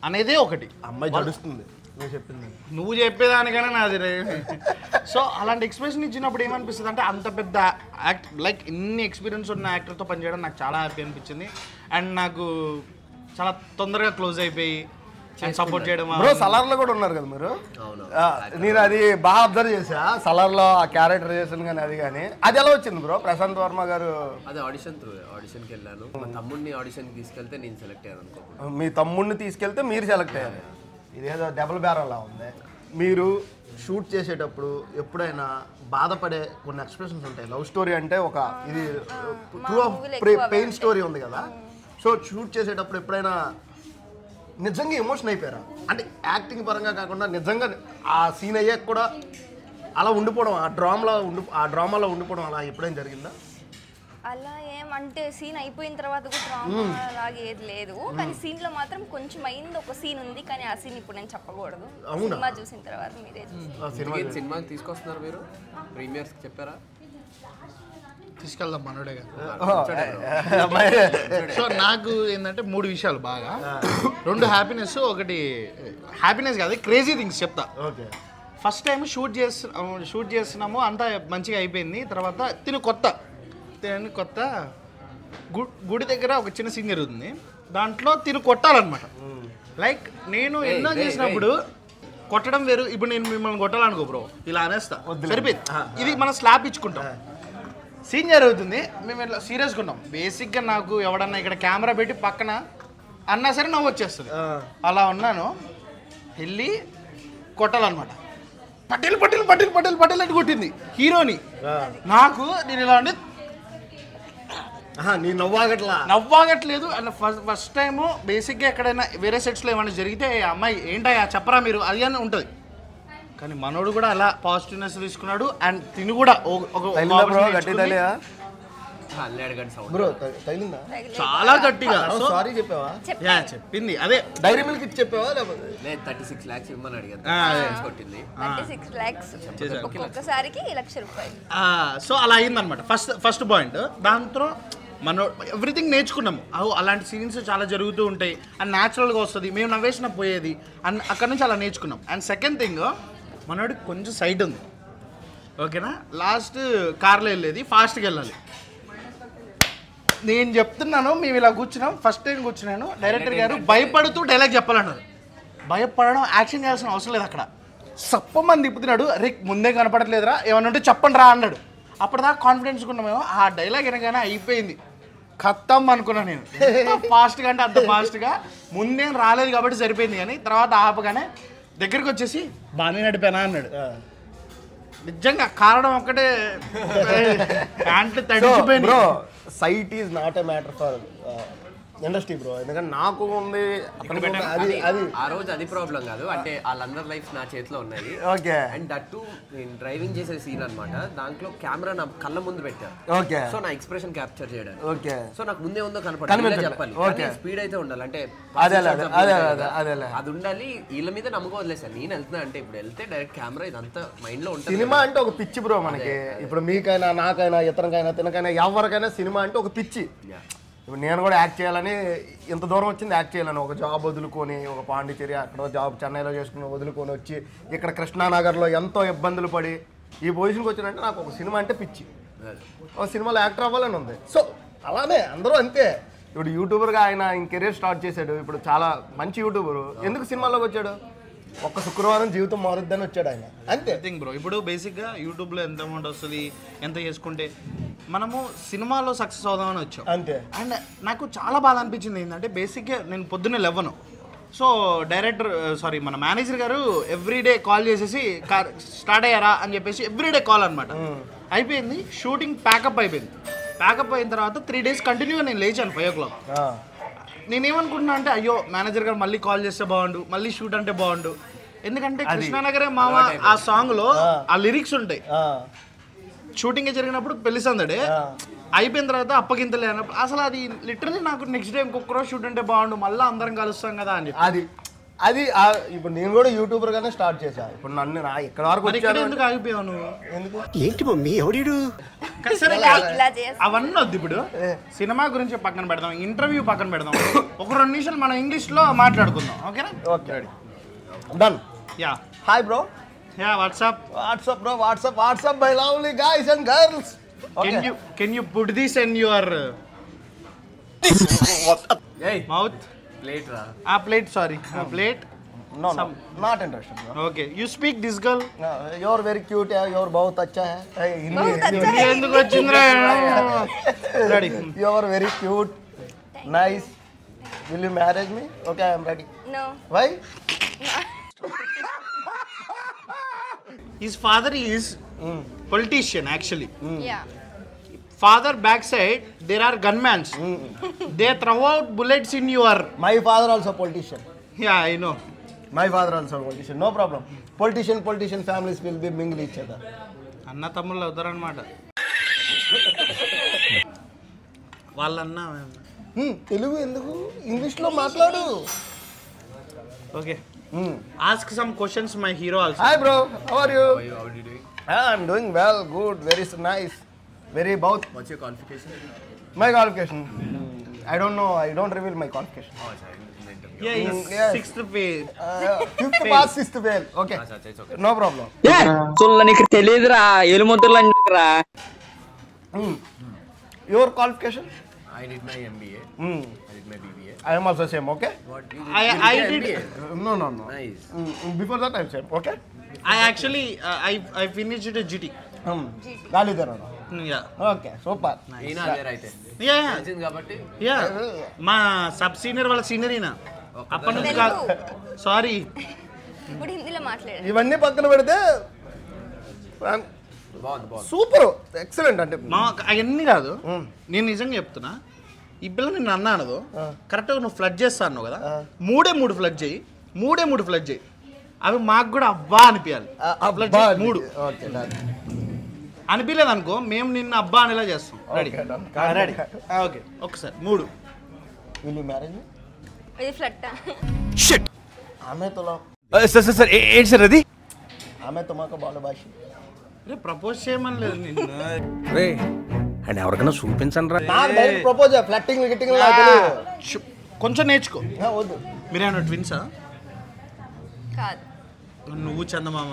అనేదే ఒకటి, అమ్మాయి జడుస్తుంది చెప్పింది, నువ్వు చెప్పేదానికైనా నాది. సో అలాంటి ఎక్స్ప్రెషన్ ఇచ్చినప్పుడు ఏమనిపిస్తుంది అంటే అంత పెద్ద యాక్ట్, లైక్ ఇన్ని ఎక్స్పీరియన్స్ ఉన్న యాక్టర్తో పనిచేయడం నాకు చాలా హ్యాపీ అనిపించింది. అండ్ నాకు చాలా తొందరగా క్లోజ్ అయిపోయి సపోర్ట్ చేయడం. బ్రో సలార్లో కూడా ఉన్నారు కదా మీరు, నేను అది బాగా అబ్జర్వ్ చేసా. సలార్లో ఆ క్యారెక్టరైజేషన్ కానీ అది కానీ అది ఎలా వచ్చింది బ్రో? ప్రశాంత్ వర్మ గారు అదే ఆడిషన్కి వెళ్ళాను. మా తమ్ముడిని ఆడిషన్కి తీసుకెళ్తే నేను సెలెక్ట్ అయ్యాను అనుకో. మీ తమ్ముడిని తీసుకెళ్తే మీరు సెలెక్ట్ అయ్యారు. ఇదేదో డబుల్ బేరంలా ఉంది. మీరు షూట్ చేసేటప్పుడు ఎప్పుడైనా బాధపడే కొన్ని ఎక్స్ప్రెషన్స్ ఉంటాయి. లవ్ స్టోరీ అంటే ఒక ఇది ట్రూ ఆఫ్ పెయిన్ స్టోరీ ఉంది కదా. సో షూట్ చేసేటప్పుడు ఎప్పుడైనా నిజంగా ఎమోషన్ అయిపోయారా? అంటే యాక్టింగ్ పరంగా కాకుండా నిజంగా ఆ సీన్ అయ్యాక కూడా అలా ఉండిపోవడం, ఆ డ్రామాలో ఉండిపోవడం అలా ఎప్పుడైనా జరిగిందా? అలా ఏమంటే సీన్ అయిపోయిన తర్వాత కూడా డ్రామా అలాగే ఏది లేదు, కానీ సీన్ లో మాత్రం కొంచెం అయింది. ఒక సీన్ ఉంది, కానీ ఆ సీన్ ఇప్పుడు నేను చెప్పకూడదు. సినిమా చూసిన తర్వాత మీరే సినిమాకి తీసుకొస్తున్నారు మీరు, ప్రీమియర్స్ చెప్పారా? తీసుకెళ్దాం మనోడేగా. సో నాకు ఏంటంటే 3 విషయాలు బాగా, 2 హ్యాపీనెస్, ఒకటి హ్యాపీనెస్ కాదు క్రేజీ థింగ్స్ చెప్తా. ఫస్ట్ టైం షూట్ చేస్తున్నాము, అంతా మంచిగా అయిపోయింది. తర్వాత తిను కొత్త గుడి దగ్గర ఒక చిన్న సీన్ జరుగుతుంది, దాంట్లో తిను కొట్టాలన్నమాట. లైక్ నేను ఎన్నో చేసినప్పుడు కొట్టడం వేరు. ఇప్పుడు నేను మిమ్మల్ని కొట్టాలనుకో బ్రో, ఇలా అనేస్తా సరిపోయింది, ఇది మనం స్లాబ్ ఇచ్చుకుంటాం. సీన్ జరుగుతుంది, మేము ఇట్లా సీరియస్గా ఉన్నాం. బేసిక్గా నాకు ఎవడన్నా ఇక్కడ కెమెరా పెట్టి పక్కన అన్నా సరే నవ్వు వచ్చేస్తుంది. అలా ఉన్నాను, వెళ్ళి కొట్టాలన్నమాట. పటేల్ అంటే కొట్టింది హీరోని. నాకు నేను ఇలా ఉండి నీ నవ్వాగట్లేదు. అండ్ ఫస్ట్ టైము బేసిక్గా ఎక్కడైనా వేరే సెట్స్లో ఏమైనా జరిగితే అమ్మాయి ఏంటయ్యా చెప్పరా మీరు అది అని ఉంటుంది. కానీ మనోడు కూడా అలా పాజిటివ్నెస్ తీసుకున్నాడు. అండ్ తిని కూడా చాలా గట్టిగా సారీ చెప్పావా? చెప్పింది అదే డైరీ మిల్క్ ఇచ్చి చెప్పావా? 36 lakhs ఇవ్వమని అడిగాను. 36 lakhs ఒక్కసారికి ₹1,00,000. సో అలా అయిందనమాట ఫస్ట్ పాయింట్. దాంతో మనం ఎవ్రీథింగ్ నేర్చుకున్నాము. అలాంటి సీన్స్ చాలా జరుగుతూ ఉంటాయి అండ్ న్యాచురల్గా వస్తుంది, మేము నవ్వేసిన పోయేది అండ్ అక్కడ నుంచి అలా నేర్చుకున్నాం. అండ్ సెకండ్ థింగ్, మనోడికి కొంచెం సైట్ ఉంది, ఓకేనా? లాస్ట్ కార్లో వెళ్ళేది, ఫాస్ట్గా వెళ్ళాలి. నేను చెప్తున్నాను, మేము ఇలా కూర్చున్నాం, ఫస్ట్ టైం కూర్చున్నాను. డైరెక్టర్ గారు భయపడుతూ డైలాగ్ చెప్పాలన్నారు. భయపడడం, యాక్షన్ చేయాల్సిన అవసరం లేదు. అక్కడ సప్పమంది తిప్పుతున్నాడు, రే ముందే కనపడట్లేదురా ఏమన్నా ఉంటే చెప్పండి రా అన్నాడు. అప్పటిదాకా కాన్ఫిడెన్స్ ఉన్నామేమో, ఆ డైలాగ్ వినగానే అయిపోయింది, ఖతం అనుకున్నాను నేను. ఫాస్ట్గా అంటే అంత ఫాస్ట్గా ముందేం రాలేదు కాబట్టి సరిపోయింది. కానీ తర్వాత ఆపగానే దగ్గరికి వచ్చేసి బాగానే నడిపానా అన్నాడు. నిజంగా కారణం ఒక్కటే, ప్యాంట్లు తడిచిపోయింది. Sight is not a matter for industry bro, ఎందుకంటే నాకు ఉంది అది ఆ రోజు అది ప్రాబ్లం కాదు. అంటే వాళ్ళందరి లైఫ్ నా చేతిలో ఉన్నాయి. ఓకే. అండ్ దట్ నేను డ్రైవింగ్ చేసే సీన్ అనమాట. దాంట్లో కెమెరా నా కళ్ళ ముందు పెట్టారు. ఓకే. సో నా ఎక్స్ప్రెషన్ క్యాప్చర్ చేయడానికి. ఓకే. సో నాకు ముందే ఉందో కనపడాలి చెప్పాలి. ఓకే. స్పీడ్ అయితే ఉండాలి, అంటే అది ఉండాలి. వీళ్ళ మీద నమ్మకం వదిలేసాను. నేను వెళ్తున్నా అంటే ఇప్పుడు వెళ్తే డైరెక్ట్ కెమెరా ఇదంతా మైండ్ లో ఉంటుంది. సినిమా అంటే ఒక పిచ్చి బ్రో మనకి. ఇప్పుడు మీకైనా, నాకైనా, ఇతనికైనా, తినకైనా, ఎవరికైనా సినిమా అంటే ఒక పిచ్చి. ఇప్పుడు నేను కూడా యాక్ట్ చేయాలని, ఇంత దూరం వచ్చింది యాక్ట్ చేయాలని, ఒక జాబ్ వదులుకొని, ఒక పాండిచేరి అక్కడ జాబ్ చెన్నైలో చేసుకుని వదులుకొని వచ్చి ఇక్కడ కృష్ణానగర్లో ఎంతో ఇబ్బందులు పడి ఈ పొజిషన్కి వచ్చినంటే నాకు ఒక సినిమా అంటే పిచ్చి. ఒక సినిమాలో యాక్టర్ అవ్వాలని ఉంది. సో అలానే అందరూ అంతే. ఇప్పుడు యూట్యూబర్గా ఆయన కెరీర్ స్టార్ట్ చేశాడు. ఇప్పుడు చాలా మంచి యూట్యూబరు. ఎందుకు సినిమాలోకి వచ్చాడు? ఒక్క శుక్రవారం జీవితం మారుద్దని వచ్చాడు ఆయన, అంతే. థింక్ బ్రో, ఇప్పుడు బేసిక్గా యూట్యూబ్లో ఎంత అమౌంట్ వస్తుంది, ఎంత చేసుకుంటే మనము సినిమాలో సక్సెస్ అవుదామని వచ్చాం, అంతే. అండ్ నాకు చాలా బాగా అనిపించింది ఏంటంటే, బేసిక్గా నేను పొద్దున్నే లేవను. సో మన మేనేజర్ గారు ఎవ్రీడే కాల్ చేసేసి స్టార్ట్ అయ్యారా అని చెప్పేసి ఎవ్రీడే కాల్ అనమాట. అయిపోయింది, షూటింగ్ ప్యాకప్ అయిపోయింది. ప్యాకప్ అయిన తర్వాత 3 days కంటిన్యూగా నేను లేచాను 5 o'clock. నేనేమనుకుంటున్నా అంటే, అయ్యో మేనేజర్ గారు మళ్ళీ కాల్ చేస్తే బాగుండు, మళ్ళీ షూట్ అంటే బాగుండు. ఎందుకంటే కృష్ణానగరే మామ ఆ సాంగ్ లో ఆ లిరిక్స్ ఉంటాయి. షూటింగ్ జరిగినప్పుడు పెళ్లి సందడే అయిపోయిన తర్వాత అప్పగింతలే అన్నప్పుడు అసలు అది లిటరలీ నాకు నెక్స్ట్ డే ఇంకొక రోజు షూట్ అంటే బాగుండు, మళ్ళీ అందరం కలుస్తాం కదా అని చెప్పి. అది ఇప్పుడు నేను కూడా యూట్యూబర్ గానే స్టార్ట్ చేశా. ఇప్పుడు నన్ను ఇక్కడ వరకు ఎందుకు ఆగిపోయావు నువ్వు? ఎందుకు? ఏంటి మమ్మీ ఎవడీడు? అవన్నీ వద్దు. ఇప్పుడు సినిమా గురించి పక్కన పెడదాం, ఇంటర్వ్యూ పక్కన పెడదాం, ఒక 2 నిమిషాలు మనం ఇంగ్లీష్ లో మాట్లాడుకుందాం, ఓకేనా? Okay, done. Yeah, hi bro. Yeah, WhatsApp bro, WhatsApp my lovely guys and girls. Can you put this in your mouth? Plate ra. Plate, sorry. Plate? No, not interested, bro. Okay. You speak this girl? No, you're very cute, you're बहुत अच्छा है. Hindi enduku vachindra? Ready. You're very cute, nice. Will you marry me? Okay, I am ready. No. Why? His father is politician actually. Yeah. Father backside there are gunmen. They throw out bullets in your. My father also politician. Yeah, I know. My father also politician. No problem. Politician families will be mingle each other. అన్న తమ్ముళ్ళు అవుతారు అన్నమాట. వాళ్ళన్నా తెలుగు ఎందుకు, English లో మాట్లాడు. Okay. Ask some questions my hero also. Hi bro, how are you? How are you doing? I'm doing well, good, very nice. Very both. What's your qualification? My qualification? I don't know. I don't reveal my qualification. Oh, sorry. In the interview. Yeah, he's Yes. 6th fail. 5th pass, 6th fail. Okay. It's okay. No problem. చూల్ల నీకు తెలియదురా, ఎలుముద్రలు అంటారా. Your qualification? I did my MBA. I did my BBA. I am also same. Okay. What? I did. No. Nice. Before that, I'm same. Okay. I actually I finished a GT. Galidhara. Yeah. Okay. Super. Ina there అయితే. Yeah. తెలిసింది కాబట్టి. Yeah. మా sub senior వాళ్ళ senior ఈయన. అప్పటి నుంచి కాదు. Sorry. ఇప్పుడు హిందీలో మాట్లాడండి. ఇవన్నీ పక్కన పెడితే సూపర్ ఎక్సలెంట్ అంటే అవన్నీ కాదు నేను నిజంగా చెప్తున్నా ఈ పిల్ల నిన్ను అన్నా అనదు కరెక్ట్గా నువ్వు ఫ్లడ్ చేస్తా అన్నావు కదా 3 ఫ్లడ్ చేయి 3 ఫ్లడ్ చేయి అవి మాకు కూడా అబ్బా అనిపించాలి 3 అనిపించలేదు అనుకో మేము నిన్ను అబ్బా అనేలా చేస్తాం రెడీ రెడీ ఓకే ఒకసారి 3 వీళ్ళు మ్యారేజ్ ఇది ఫ్లట్ ఆమె తోలో సార్ ఏంటి సార్ అది ఆమె తొమాక బాల భాష రే ప్రపోజ్ చేయమని లేదు నిన్ను రే అండ్ ఎవరికైనా చూపించండి రా నాకు డైరెక్ట్ ప్రపోజ్ ఫ్లట్టింగ్ గిట్టింగ్ కొంచెం నేర్చుకో వద్దు మీరేమన్నా ట్విన్సా కాదు నువ్వు చందమామ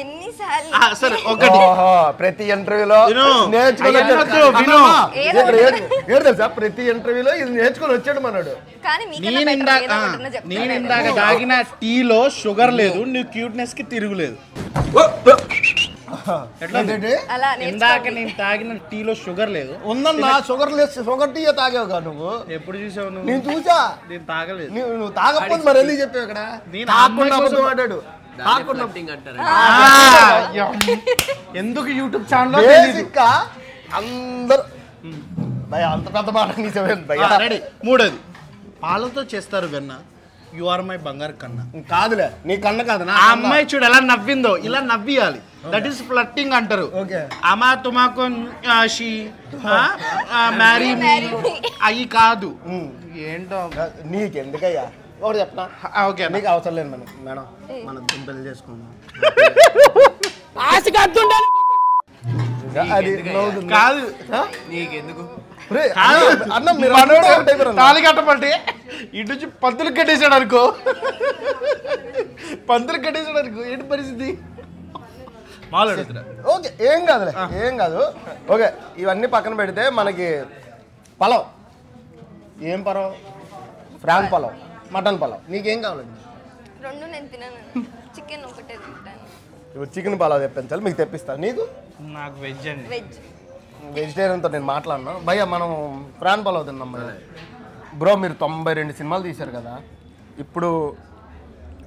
ఎన్నిసార్లు సరే ఒకటి ప్రతి ఇంటర్వ్యూలో తెలుసా ప్రతి ఇంటర్వ్యూలో ఇది నేర్చుకొని వచ్చాడు మనోడు. కానీ నేను ఇందాక తాగిన టీలో షుగర్ లేదు నువ్వు క్యూట్నెస్ కి తిరుగులేదు ఇందాక నేను తాగిన టీలో షుగర్ లేదు ఉందన్నా షుగర్ టీ తాగావుగా నువ్వు ఎప్పుడు చూసావు నువ్వు నేను చూసా నేను తాగలేదు నువ్వు తాగకపోతే మరి ఎందుకు చెప్పావు ఇక్కడ మాట్లాడు ఎందుకు యూట్యూబ్ ఛానల్ అందరూ అంత పెద్ద మాట రెడీ 3 పాలతో చేస్తారు వెన్న యు ఆర్ మై బంగారు కన్నా కాదులే నీ కన్న కాదు ఆ అమ్మాయి చూడు ఎలా నవ్విందో ఇలా నవ్వియాలి దట్ ఈస్ ఫ్లట్టింగ్ అంటారు అమా తుమాకు మ్యారీ అవి కాదు ఏంటో నీకెందుకయ్యా ఒకటి చెప్పనా ఓకే నీకు అవసరం లేదు మేడం మనం పెళ్లి చేసుకున్నాం కాదు నీకెందుకు తాళి కట్టమంటే ఇటు నుంచి పంతులు కట్టేసాడు అనుకో ఏంటి పరిస్థితి ఓకే ఏం కాదులే ఏం కాదు ఓకే ఇవన్నీ పక్కన పెడితే మనకి పలావ్ ఏం పలావ్ ఫ్రాన్ పలావ్ మటన్ పలావ్ నీకేం కావాలండి రెండు నేను తినను చికెన్ ఒకటే తింటాను ఇప్పుడు చికెన్ పలావ్ తెప్పించాలి మీకు తెప్పిస్తాను నీకు నాకు వెజ్ అండి వెజ్ వెజిటేరియన్తో నేను మాట్లాడినా భయ్య మనం ఫ్రాన్ పలావ్ తిన్నాం భయ్య బ్రో మీరు 92 సినిమాలు తీశారు కదా ఇప్పుడు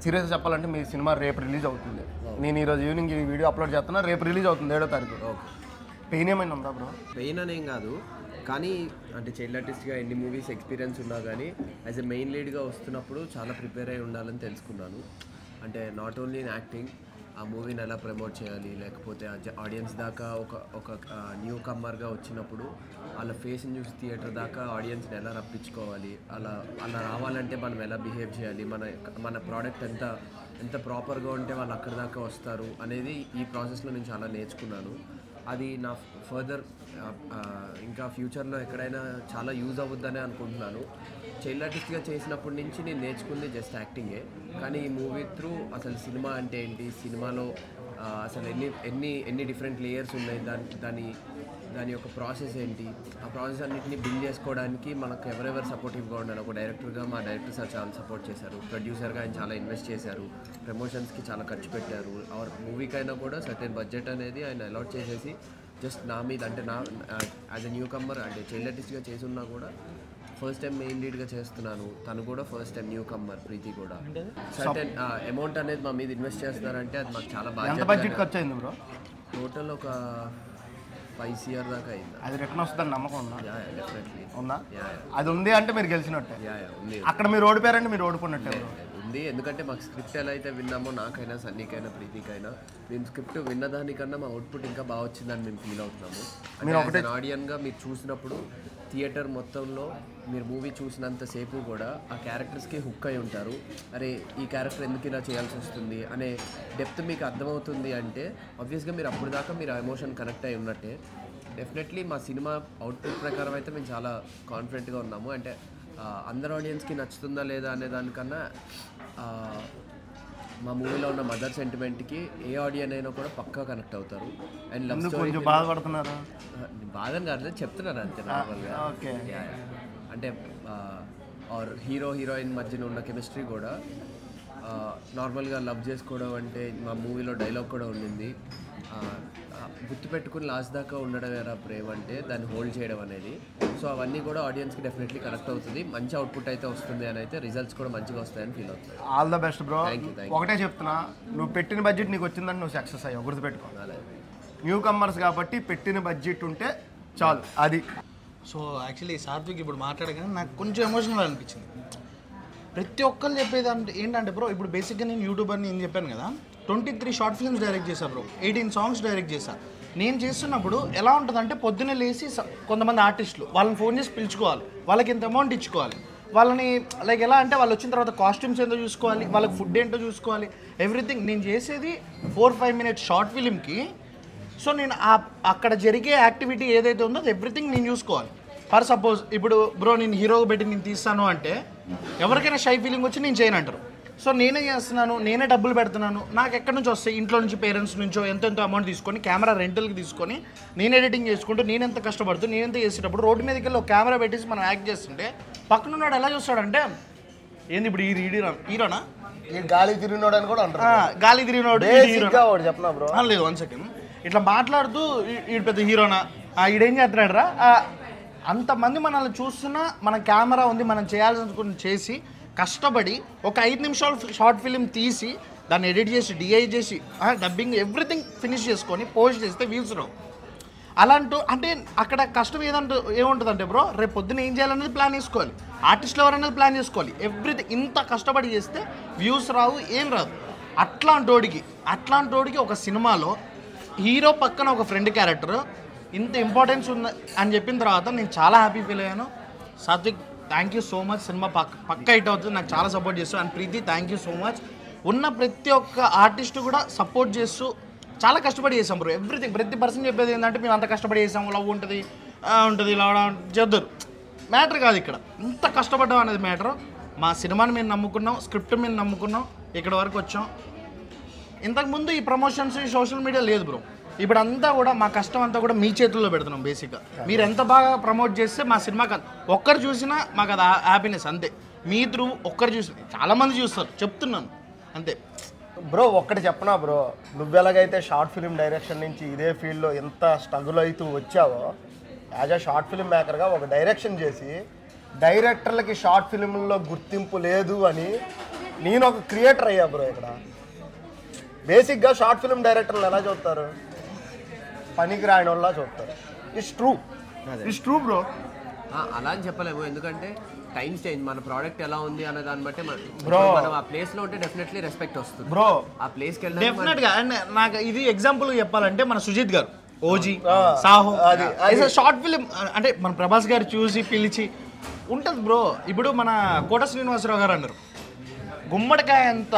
సీరియస్గా చెప్పాలంటే మీ సినిమా రేపు రిలీజ్ అవుతుంది నేను ఈరోజు ఈవినింగ్ ఈ వీడియో అప్లోడ్ చేస్తున్నా రేపు రిలీజ్ అవుతుంది 7వ తారీఖు పెయిన్ ఏమైనా ఉందా బ్రో పెయిన్ అనేం కాదు కానీ అంటే చైల్డ్ ఆర్టిస్ట్గా ఎన్ని మూవీస్ ఎక్స్పీరియన్స్ ఉన్నా కానీ యాజ్ ఎ మెయిన్ లీడ్గా వస్తున్నప్పుడు చాలా ప్రిపేర్ అయి ఉండాలని తెలుసుకున్నాను అంటే నాట్ ఓన్లీ ఇన్ యాక్టింగ్ ఆ మూవీని ఎలా ప్రమోట్ చేయాలి లేకపోతే ఆడియన్స్ దాకా ఒక న్యూ కమ్మర్గా వచ్చినప్పుడు వాళ్ళ ఫేస్ని చూసి థియేటర్ దాకా ఆడియన్స్ని ఎలా రప్పించుకోవాలి అలా రావాలంటే మనం ఎలా బిహేవ్ చేయాలి మన ప్రోడక్ట్ ఎంత ప్రాపర్గా ఉంటే వాళ్ళు అక్కడి దాకా వస్తారు అనేది ఈ ప్రాసెస్లో నేను చాలా నేర్చుకున్నాను అది నా ఫర్దర్ ఇంకా ఫ్యూచర్లో ఎక్కడైనా చాలా యూజ్ అవ్వద్దనే అనుకుంటున్నాను చైల్డ్ ఆర్టిస్ట్గా చేసినప్పటి నుంచి నేను నేర్చుకుంది జస్ట్ యాక్టింగే కానీ ఈ మూవీ త్రూ అసలు సినిమా అంటే ఏంటి సినిమాలో అసలు ఎన్ని డిఫరెంట్ లేయర్స్ ఉన్నాయి దాని యొక్క ప్రాసెస్ ఏంటి ఆ ప్రాసెస్ అన్నింటినీ బిల్డ్ చేసుకోవడానికి మనకు ఎవరెవరు సపోర్టివ్గా ఉండాలి ఒక డైరెక్టర్గా మా డైరెక్టర్ సార్ చాలా సపోర్ట్ చేశారు ప్రొడ్యూసర్గా ఆయన చాలా ఇన్వెస్ట్ చేశారు ప్రమోషన్స్కి చాలా ఖర్చు పెట్టారు ఆర్ మూవీకైనా కూడా సర్టెన్ బడ్జెట్ అనేది ఆయన అలాట్ చేసేసి జస్ట్ నా మీద అంటే యాజ్ ఎ న్యూ కమ్మర్ అంటే చైల్డ్ ఆర్టిస్ట్గా చేసి ఉన్నా కూడా ఫస్ట్ టైం మెయిన్ లీడ్గా చేస్తున్నాను తను కూడా ఫస్ట్ టైం న్యూ కమ్మర్ ప్రీతి కూడా సర్టెన్ అమౌంట్ అనేది మా మీద ఇన్వెస్ట్ చేస్తున్నారంటే అది మాకు చాలా బాగా బడ్జెట్ ఖర్చు అయింది బ్రో టోటల్ ఒక 5 CR దాకా అయింది అది రిటర్న్ వస్తుందని నమ్మకం ఉందా డెఫినెట్లీ ఉందా అది ఉంది అంటే మీరు గెలిచినట్టే ఉంది అక్కడ మీరు ఓడిపోయారంటే మీరు ఓడిపోయినట్టే ఉంది ఎందుకంటే మాకు స్క్రిప్ట్ ఎలా అయితే విన్నామో నాకైనా సన్నీకైనా ప్రీతికైనా మేము స్క్రిప్ట్ విన్నదానికన్నా మా అవుట్పుట్ ఇంకా బాగా వచ్చిందని మేము ఫీల్ అవుతున్నాము అంటే ఆడియన్గా మీరు చూసినప్పుడు థియేటర్ మొత్తంలో మీరు మూవీ చూసినంతసేపు కూడా ఆ క్యారెక్టర్స్కి హుక్ అయి ఉంటారు అరే ఈ క్యారెక్టర్ ఎందుకు ఇలా చేయాల్సి వస్తుంది అనే డెప్త్ మీకు అర్థమవుతుంది అంటే ఆబ్వియస్గా మీరు అప్పుడు దాకా మీరు ఆ ఎమోషన్ కనెక్ట్ అయి ఉన్నట్టే డెఫినెట్లీ మా సినిమా అవుట్పుట్ ప్రకారం అయితే మేము చాలా కాన్ఫిడెంట్గా ఉన్నాము అంటే అందరు ఆడియన్స్కి నచ్చుతుందా లేదా అనే దానికన్నా మా మూవీలో ఉన్న మదర్ సెంటిమెంట్కి ఏ ఆడియన్ అయినా కూడా పక్కా కనెక్ట్ అవుతారు అండ్ లవ్ స్టోరీ బాధపడుతున్నారు బాధం కాదు చెప్తున్నాను అంతే నార్మల్గా అంటే ఆర్ హీరోయిన్ మధ్యన ఉన్న కెమిస్ట్రీ కూడా నార్మల్గా లవ్ చేసుకోవడం అంటే మా మూవీలో డైలాగ్ కూడా ఉండింది గుర్తుపెట్టుకుని లాస్ట్ దాకా ఉండడం వేరా ప్రేమ అంటే దాన్ని హోల్డ్ చేయడం అనేది. సో అవన్నీ కూడా ఆడియన్స్కి డెఫినెట్లీ కనెక్ట్ అవుతుంది, మంచి అవుట్పుట్ అయితే వస్తుంది అని అయితే రిజల్ట్స్ కూడా మంచిగా వస్తాయని ఫీల్ అవుతుంది. All the best bro. Thank you. ఒకటే చెప్తున్నా, నువ్వు పెట్టిన బడ్జెట్ నీకు వచ్చిందంటే నువ్వు సక్సెస్ అయ్యావు, గుర్తుపెట్టుకో. న్యూ కమ్మర్స్ కాబట్టి పెట్టిన బడ్జెట్ ఉంటే చాలు, అది. సో యాక్చువల్లీ సాత్విక్ ఇప్పుడు మాట్లాడగానే నాకు కొంచెం ఎమోషనల్ అనిపించింది. ప్రతి ఒక్కరు చెప్పేది అంటే ఏంటంటే బ్రో, ఇప్పుడు బేసిక్గా నేను యూట్యూబర్ని నేను చెప్పాను కదా, 23 షార్ట్ ఫిల్మ్స్ డైరెక్ట్ చేశా బ్రో, 18 సాంగ్స్ డైరెక్ట్ చేశా. నేను చేస్తున్నప్పుడు ఎలా ఉంటుందంటే పొద్దున్నే లేచి కొంతమంది ఆర్టిస్టులు వాళ్ళని ఫోన్ చేసి పిలుచుకోవాలి, వాళ్ళకి ఇంత అమౌంట్ ఇచ్చుకోవాలి, వాళ్ళని లైక్ ఎలా అంటే వాళ్ళు వచ్చిన తర్వాత కాస్ట్యూమ్స్ ఏంటో చూసుకోవాలి, వాళ్ళకి ఫుడ్ ఏంటో చూసుకోవాలి, ఎవ్రీథింగ్. నేను చేసేది 4-5 మినిట్స్ షార్ట్ ఫిలింకి. సో నేను అక్కడ జరిగే యాక్టివిటీ ఏదైతే ఉందో ఎవ్రీథింగ్ నేను చూసుకోవాలి. ఫర్ సపోజ్ ఇప్పుడు బ్రో నేను హీరోగా పెట్టి నేను తీస్తాను అంటే ఎవరికైనా షై ఫీలింగ్ వచ్చి నేను చేయను అంటారు. సో నేనే చేస్తున్నాను, నేనే డబ్బులు పెడుతున్నాను, నాకు ఎక్కడి నుంచి వస్తాయి, ఇంట్లో నుంచి పేరెంట్స్ నుంచో ఎంతో అమౌంట్ తీసుకొని కెమెరా రెంటల్కి తీసుకొని నేను ఎడిటింగ్ చేసుకుంటూ నేను ఎంత కష్టపడుతూ నేనెంత చేసేటప్పుడు రోడ్డు మీదకి వెళ్ళి ఒక కెమెరా పెట్టేసి మనం యాక్ట్ చేస్తుంటే పక్కన ఉన్నాడు ఎలా చూస్తాడంటే ఏంది ఇప్పుడు ఈ హీరోనా, గాలి తిరిగినోడు అని కూడా అంటారు. గాలి తిరిగినోడు చెప్పనా బ్రో? లేదు 1 సెకండ్, ఇట్లా మాట్లాడుతూ ఈ పెద్ద హీరోనా, ఈడేం చేస్తున్నాడు రా, అంతమంది మనల్ని చూస్తున్నా మన కెమెరా ఉంది, మనం చేయాల్సిన చేసి కష్టపడి ఒక 5 నిమిషాలు షార్ట్ ఫిలిం తీసి దాన్ని ఎడిట్ చేసి డిఐ చేసి డబ్బింగ్ ఎవ్రీథింగ్ ఫినిష్ చేసుకొని పోస్ట్ చేస్తే వ్యూస్ రావు. అలాంటూ అంటే అక్కడ కష్టం ఏముంటుందంటే బ్రో, రేపు పొద్దున్న ఏం చేయాలనేది ప్లాన్ చేసుకోవాలి, ఆర్టిస్టులు ఎవరనేది ప్లాన్ చేసుకోవాలి, ఎవ్రీథింగ్. ఇంత కష్టపడి చేస్తే వ్యూస్ రావు, ఏం రాదు. అట్లాంటోడికి ఒక సినిమాలో హీరో పక్కన ఒక ఫ్రెండ్ క్యారెక్టర్ ఇంత ఇంపార్టెన్స్ ఉంది అని చెప్పిన తర్వాత నేను చాలా హ్యాపీ ఫీల్ అయ్యాను. Satvik thank you so much. Cinema పక్క హిట్ అవుతుంది, నాకు చాలా సపోర్ట్ చేస్తాను. And Preethi thank you so much. ఉన్న ప్రతి ఒక్క ఆర్టిస్టు కూడా సపోర్ట్ చేస్తూ చాలా కష్టపడి చేసాం బ్రో. ఎవ్రీథింగ్ ప్రతి పర్సన్ చెప్పేది ఏంటంటే మేము అంత కష్టపడి చేసాము, లవ్ ఉంటుంది ఇలా చేద్దరు, మ్యాటర్ కాదు ఇక్కడ. ఇంత కష్టపడ్డాం అనేది మ్యాటర్. మా సినిమాని మేము నమ్ముకున్నాం, స్క్రిప్ట్ మీద నమ్ముకున్నాం, ఇక్కడ వరకు వచ్చాం. ఇంతకుముందు ఈ ప్రమోషన్స్ ఈ సోషల్ మీడియా లేదు బ్రో. ఇప్పుడు అంతా కూడా మా కష్టం అంతా కూడా మీ చేతుల్లో పెడుతున్నాం. బేసిక్గా మీరు ఎంత బాగా ప్రమోట్ చేస్తే మా సినిమాకి ఒక్కరు చూసినా మాకు అది హ్యాపీనెస్ అంతే. మీ త్రూ ఒక్కరు చూసి చాలామంది చూస్తారు, చెప్తున్నాను అంతే బ్రో. ఒక్కటి చెప్పనా బ్రో, నువ్వెలాగైతే షార్ట్ ఫిలిం డైరెక్షన్ నుంచి ఇదే ఫీల్డ్లో ఎంత స్ట్రగుల్ అవుతూ వచ్చావో, యాజ్ అ షార్ట్ ఫిలిం మేకర్గా ఒక డైరెక్షన్ చేసి డైరెక్టర్లకి షార్ట్ ఫిలింలో గుర్తింపు లేదు అని నేను ఒక క్రియేటర్ అయ్యా బ్రో. ఇక్కడ బేసిక్గా షార్ట్ ఫిలిం డైరెక్టర్లు ఎలా చూస్తారు, పనికి రాయడం వల్ల చూస్తారు. It's true bro. అలా అని చెప్పలేము, ఎందుకంటే టైం చేంజ్, మన ప్రోడక్ట్ ఎలా ఉంది అనే దాన్ని బట్టి మనం ఆ ప్లేస్ లో ఉంటే డెఫినెట్లీ రెస్పెక్ట్ వస్తుంది బ్రో. ఆ ప్లేస్కి వెళ్ళి డెఫినెట్ గా. అండ్ నాకు ఇది ఎగ్జాంపుల్ చెప్పాలంటే మన సుజిత్ గారు, ఓజీ, సాహో, షార్ట్ ఫిలిం అంటే మన ప్రభాస్ గారు చూసి పిలిచి ఉంటుంది బ్రో. ఇప్పుడు మన కోట శ్రీనివాసరావు గారు అన్నారు, గుమ్మడికాయ ఎంత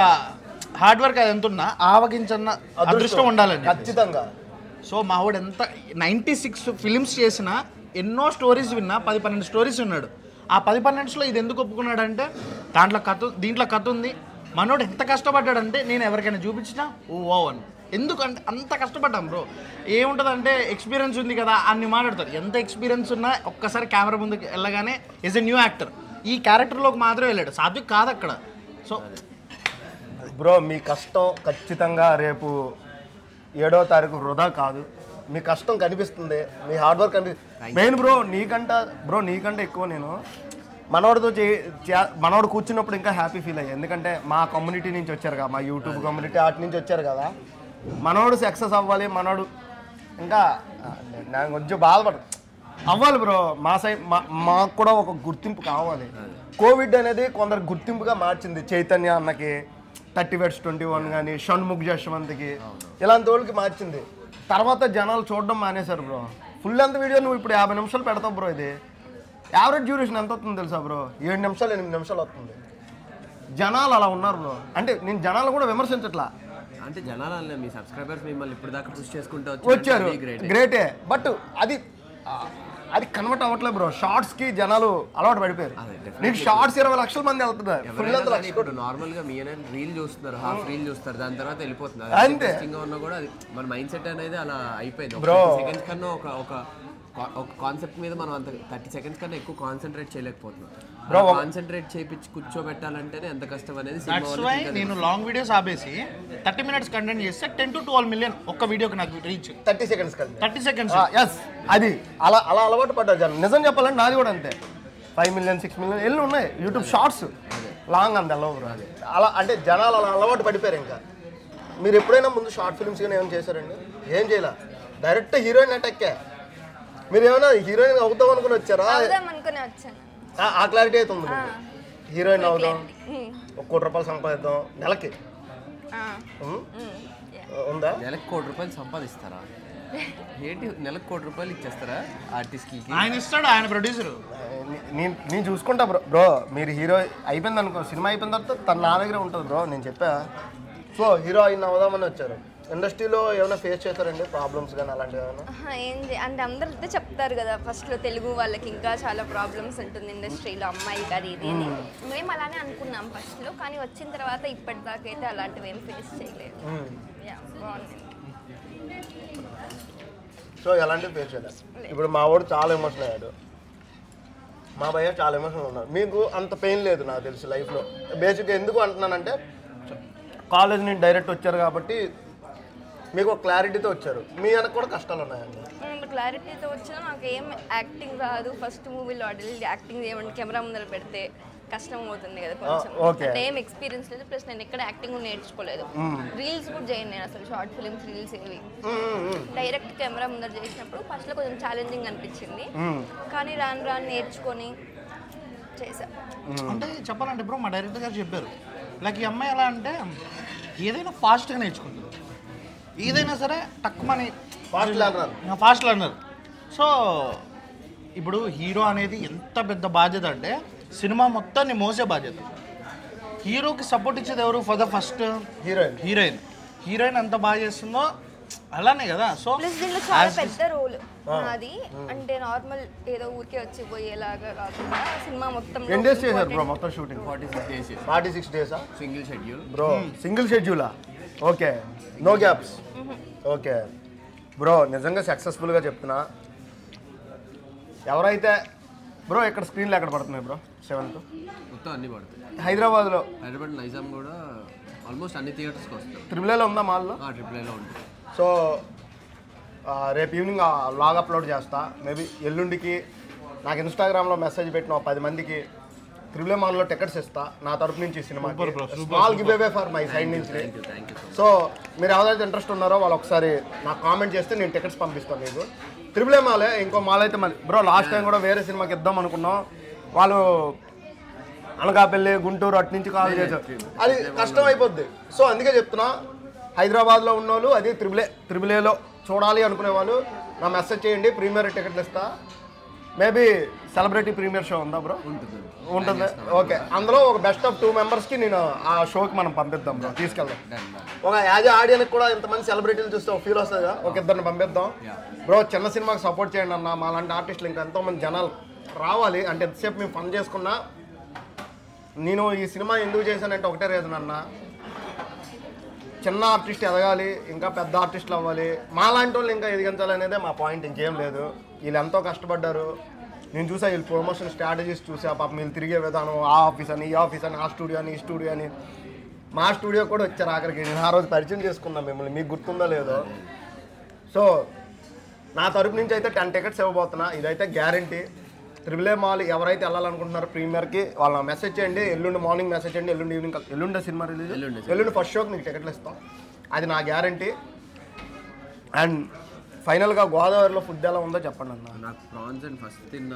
హార్డ్ వర్క్ అది ఎంత ఉన్నా ఆవగించన్న అదృష్టం ఉండాలని ఖచ్చితంగా. సో మా వాడు ఎంత 96 ఫిలిమ్స్ చేసినా ఎన్నో స్టోరీస్ విన్నా, 10-12 స్టోరీస్ ఉన్నాడు. ఆ 10-12లో ఇది ఎందుకు ఒప్పుకున్నాడంటే దీంట్లో కథ ఉంది. మనోడు ఎంత కష్టపడ్డాడంటే నేను ఎవరికైనా చూపించినా ఓ అని. ఎందుకంటే అంత కష్టపడ్డాం బ్రో. ఏముంటుందంటే ఎక్స్పీరియన్స్ ఉంది కదా అన్ని మాట్లాడతారు. ఎంత ఎక్స్పీరియన్స్ ఉన్నా ఒక్కసారి కెమెరా ముందుకు వెళ్ళగానే ఈజ్ ఎ న్యూ యాక్టర్. ఈ క్యారెక్టర్లోకి మాత్రమే వెళ్ళాడు, సాత్విక్ కాదు అక్కడ. సో బ్రో మీ కష్టం ఖచ్చితంగా రేపు 7వ తారీఖు వృధా కాదు. మీ కష్టం కనిపిస్తుంది, మీ హార్డ్ వర్క్ కనిపిస్తుంది. మెయిన్ బ్రో నీకంటే ఎక్కువ నేను మనోడు కూర్చున్నప్పుడు ఇంకా హ్యాపీ ఫీల్ అయ్యా. ఎందుకంటే మా కమ్యూనిటీ నుంచి వచ్చారు కదా, మా యూట్యూబ్ కమ్యూనిటీ ఆటి నుంచి వచ్చారు కదా. మనోడు సక్సెస్ అవ్వాలి, మనోడు ఇంకా నాకు కొంచెం బాధపడదు అవ్వాలి బ్రో. మా సైడ్ మాకు కూడా ఒక గుర్తింపు కావాలి. కోవిడ్ అనేది కొందరు గుర్తింపుగా మార్చింది. చైతన్య అన్నకి, 30/21 కానీ, షణ్ముఖ్ జశ్వంత్కి, ఇలాంటి వాళ్ళకి మార్చింది. తర్వాత జనాలు చూడడం మానేశారు బ్రో. ఫుల్ లెంత్ వీడియో నువ్వు ఇప్పుడు 50 నిమిషాలు పెడతావు బ్రో. ఇది యావరేజ్ డ్యూరేషన్ ఎంత వస్తుంది తెలుసా బ్రో? 7 నిమిషాలు 8 నిమిషాలు వస్తుంది. జనాలు అలా ఉన్నారు బ్రో. అంటే నేను జనాలు కూడా విమర్శించట్లా, అంటే జనాలు మీ సబ్స్క్రైబర్స్ మిమ్మల్ని ఇప్పుడు దాకా పుష్ చేసుకుంటూ వచ్చారు, గ్రేటే. బట్ అది కన్వర్ట్ అవ్వట్లేదు బ్రో. షార్ట్స్ కి జనాలు అలవాటు పడిపోయారు. నీకు షార్ట్స్ 20 లక్షల మంది వెళ్తున్నారు. నార్మల్ గా మీ రీల్ చూస్తున్నారు, హాఫ్ రీల్ చూస్తారు, దాని తర్వాత వెళ్ళిపోతున్నారు. అంతే ఉన్నా కూడా మన మైండ్ సెట్ అనేది అలా అయిపోయింది. సెకండ్స్ కన్నా ఒక ఒక కాన్సెప్ట్ మీద మనం అంత 30 సెకండ్స్ కన్నా ఎక్కువ కాన్సన్ట్రేట్ చేయలేకపోతున్నాం. కాన్సన్ట్రేట్ చేయించి కూర్చోబెట్టాలంటేనే ఎంత కష్టం అనేది నేను లాంగ్ వీడియోస్ ఆపేసి 30 minutes కంటెంట్ చేస్తే 10 to 12 million ఒక్క వీడియోకి నాకు రీచ్ 30 seconds 30 seconds. ఎస్ అది అలా అలవాటు పడ్డారు జనం. నిజం చెప్పాలంటే నాది కూడా అంతే. 5 million 6 million ఎల్లు ఉన్నాయి యూట్యూబ్ షార్ట్స్ లాంగ్ అంత అలా అంటే జనాలు అలా అలవాటు పడిపోయారు. ఇంకా మీరు ఎప్పుడైనా ముందు షార్ట్ ఫిల్మ్స్ కానీ ఏమైనా చేశారండి? ఏం చేయాల, డైరెక్ట్ హీరోయిన్ అటాక్కే. మీరు ఏమైనా హీరోయిన్ అవుతాం అనుకుని వచ్చారా? ఆ క్లారిటీ అయితే ఉంది. హీరోయిన్ అవుదాం, 1 కోటి రూపాయలు సంపాదిద్దాం నెలకి ఉందా? నెలకు 1 కోటి రూపాయలు సంపాదిస్తారా? ఏంటి నెలకు 1 కోటి రూపాయలు ఇచ్చేస్తారా ఆర్టిస్ట్కి? ఆయన ఇస్తాడు, ఆయన ప్రొడ్యూసర్. నేను చూసుకుంటా బ్రో. మీరు హీరో అయిపోయింది అనుకో, సినిమా అయిపోయిన తర్వాత తన నా దగ్గర ఉంటుంది బ్రో. నేను చెప్పా. సో హీరో అయిన అవుదామని వచ్చారు. ఇండస్ట్రీలో ఏమైనా ఫేస్ చేస్తారండి ప్రాబ్లమ్స్ కానీ అలాంటివి ఏమైనా? ఏంటి అంటే అందరూ అయితే చెప్తారు కదా, ఫస్ట్లో తెలుగు వాళ్ళకి ఇంకా చాలా ప్రాబ్లమ్స్ ఉంటుంది ఇండస్ట్రీలో, అమ్మాయికి అది ఇది. మేము అలానే అనుకున్నాం ఫస్ట్లో, కానీ వచ్చిన తర్వాత ఇప్పటిదాకా అయితే అలాంటివి ఏం ఫేస్ చేయలేదు. బాగుంది. సో ఎలాంటివి ఫేస్ చేయలేదు. ఇప్పుడు మా వాడు చాలా ఎమోషనల్ అయ్యాడు, మా భయ్య చాలా ఎమోషనల్ ఉన్నారు. మీకు అంత పెయిన్ లేదు నాకు తెలిసి లైఫ్లో. బేసిక్గా ఎందుకు అంటున్నానంటే కాలేజ్ నుంచి డైరెక్ట్ వచ్చారు కాబట్టి మీకు ఒక క్లారిటీతో వచ్చారు. మీ వెనక కూడా కష్టాలు ఉన్నాయండి. క్లారిటీతో వచ్చినా నాకు ఏం యాక్టింగ్ రాదు. ఫస్ట్ మూవీలో యాక్టింగ్ చేయమంటే కెమెరా ముందర పెడితే కష్టం అవుతుంది కదా కొంచెం. అంటే ఏం ఎక్స్పీరియన్స్ లేదు, ప్లస్ నేను ఎక్కడ యాక్టింగ్ నేర్చుకోలేదు. రీల్స్ కూడా చేయను నేను అసలు, షార్ట్ ఫిల్మ్స్ రీల్స్ ఏవి. డైరెక్ట్ కెమెరా ముందర చేసినప్పుడు ఫస్ట్లో కొంచెం ఛాలెంజింగ్ అనిపించింది, కానీ రాను నేర్చుకొని చేశా. అంటే చెప్పాలంటే బ్రో మా డైరెక్టర్ గారు చెప్పారు, లైక్ ఈ అమ్మాయి ఎలా అంటే ఏదైనా ఫాస్ట్గా నేర్చుకుంటుంది, ఏదైనా సరే తక్కువని ఫాస్ట్ లర్నర్. సో ఇప్పుడు హీరో అనేది ఎంత పెద్ద బాధ్యత అంటే సినిమా మొత్తాన్ని మోసే బాధ్యత. హీరోకి సపోర్ట్ ఇచ్చేది ఎవరు? ఫర్ ద ఫస్ట్ హీరోయిన్ ఎంత బాగా చేస్తుందో అలానే కదా. సో దీంట్లో చాలా పెద్ద రోల్ అది. అంటే నార్మల్ ఏదో ఊరికే వచ్చి పోయేలాగా కాకుండా సినిమా మొత్తం. ఎన్ని డేస్ చేశారు బ్రో మొత్తం shooting? 46 days. Single schedule bro. Single షెడ్యూలా? Okay, no gaps. Okay bro, నిజంగా సక్సెస్ఫుల్గా చెప్తున్నా. ఎవరైతే బ్రో ఇక్కడ స్క్రీన్లో ఎక్కడ పడుతున్నాయి బ్రో? 7th మొత్తం అన్ని పడుతుంది. హైదరాబాద్ నైజాం కూడా ఆల్మోస్ట్ అన్ని థియేటర్స్కి వస్తాయి. ట్రిపుల్ ఉందా మాల్లో? ట్రిపుల్ ఏలో ఉంటుంది. సో రేపు ఈవినింగ్ వ్లాగ్ అప్లోడ్ చేస్తా. మేబీ ఎల్లుండికి నాకు ఇన్స్టాగ్రామ్లో మెసేజ్ పెట్టిన 10 మందికి త్రిబుల్ మాల్లో టికెట్స్ ఇస్తా నా తరపు నుంచి సినిమాకి. Small give away for my side నుంచి. సో మీరు ఎవరైతే ఇంట్రెస్ట్ ఉన్నారో వాళ్ళు ఒకసారి నాకు కామెంట్ చేస్తే నేను టికెట్స్ పంపిస్తాను మీకు. త్రిబుల్ మాలే, ఇంకో మాల్ అయితే మళ్ళీ బ్రో లాస్ట్ టైం కూడా వేరే సినిమాకి ఇద్దాం అనుకున్నాం, వాళ్ళు అనకాపల్లి గుంటూరు అటు నుంచి కాల్ చేశారు, అది కష్టం అయిపోద్ది. సో అందుకే చెప్తున్నా, హైదరాబాద్లో ఉన్నోళ్ళు అది త్రిబుల్ ఏలో చూడాలి అనుకునే వాళ్ళు నా మెసేజ్ చేయండి, ప్రీమియర్ టికెట్లు ఇస్తా. మేబీ సెలబ్రిటీ ప్రీమియర్ షో ఉందా బ్రో? ఉంటుంది. ఓకే, అందులో ఒక బెస్ట్ ఆఫ్ 2 మెంబర్స్కి నేను ఆ షోకి మనం పంపిద్దాం బ్రో, తీసుకెళ్దాం. ఒక యాజ్ ఆడియన్కి కూడా ఇంతమంది సెలబ్రిటీలు చూస్తే ఒక ఫీల్ వస్తుంది కదా, ఒక 2 పంపిద్దాం బ్రో. చిన్న సినిమాకి సపోర్ట్ చేయండి అన్న, మా లాంటి ఆర్టిస్టులు ఇంకా ఎంతోమంది జనాలు రావాలి. అంటే ఎంతసేపు మేము ఫన్ చేసుకున్నా, నేను ఈ సినిమా ఎందుకు చేశానంటే ఒకటే రీజన్ అన్న, చిన్న ఆర్టిస్ట్ ఎదగాలి, ఇంకా పెద్ద ఆర్టిస్టులు అవ్వాలి, మా లాంటి వాళ్ళు ఇంకా ఎదిగించాలి అనేదే మా పాయింట్, ఇంకేం లేదు. వీళ్ళు ఎంతో కష్టపడ్డారు, నేను చూసా వీళ్ళు ప్రమోషన్ స్ట్రాటజీస్ చూసా. పాపం వీళ్ళు తిరిగే విధానం, ఆ ఆఫీస్ అని ఈ ఆఫీస్ అని, ఆ స్టూడియో అని ఈ స్టూడియో అని, మా స్టూడియో కూడా వచ్చారు ఆఖరికి. నేను ఆ రోజు పరిచయం చేసుకున్నాను మిమ్మల్ని, మీకు గుర్తుందో లేదో. సో నా తరపు నుంచి అయితే 10 టికెట్స్ ఇవ్వబోతున్నా, ఇదైతే గ్యారంటీ. త్రిబుల్ ఏ మాల్ ఎవరైతే వెళ్ళాలనుకుంటున్నారో ప్రీమియర్కి వాళ్ళ మెసేజ్ చేయండి. ఎల్లుండి మార్నింగ్ మెసేజ్ చేయండి, ఎల్లుండి ఈవినింగ్, ఎల్లుండి సినిమా రిలీజ్, ఎల్లుండి ఫస్ట్ షోకి మీకు టికెట్లు ఇస్తాం, అది నా గ్యారంటీ. అండ్ ఫైనల్గా గోదావరిలో ఫుడ్ ఎలా ఉందో చెప్పండి అన్న. నాకు ప్రాన్స్ అండ్ ఫస్ట్ తిన్న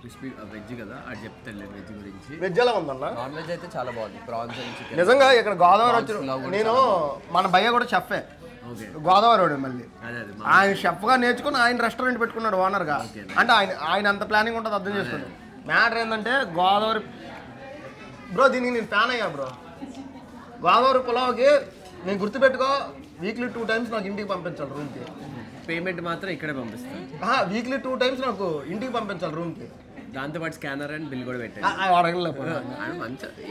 క్రిస్పీ వెజ్ కదా, అది చెప్తాను వెజ్ గురించి. వెజ్ ఎలా ఉందన్న? నాన్ వెజ్ అయితే చాలా బాగుంది, ప్రాన్స్ అండ్ చికెన్. నిజంగా ఇక్కడ గోదావరి వచ్చిన నేను, మన భయ్య కూడా చెఫే, గోదావరి వాడు. మళ్ళీ ఆయన షెఫ్గా నేర్చుకుని ఆయన రెస్టారెంట్ పెట్టుకున్నాడు ఓనర్గా. అంటే ఆయన అంత ప్లానింగ్ ఉంటుంది, అర్థం చేసుకోండి. మ్యాటర్ ఏంటంటే గోదావరి బ్రో, దీనికి నేను ఫ్యాన్ అయ్యా బ్రో. గోదావరి పులావ్కి నేను గుర్తుపెట్టుకో, వీక్లీ 2 times నాకు ఇంటికి పంపించాలి రూమ్కి. పేమెంట్ మాత్రం ఇక్కడే పంపిస్తాను. వీక్లీ 2 times నాకు ఇంటికి పంపించాలి రూమ్కి. దాంతోపాటు స్కానర్ అండ్ బిల్ కూడా పెట్టాను.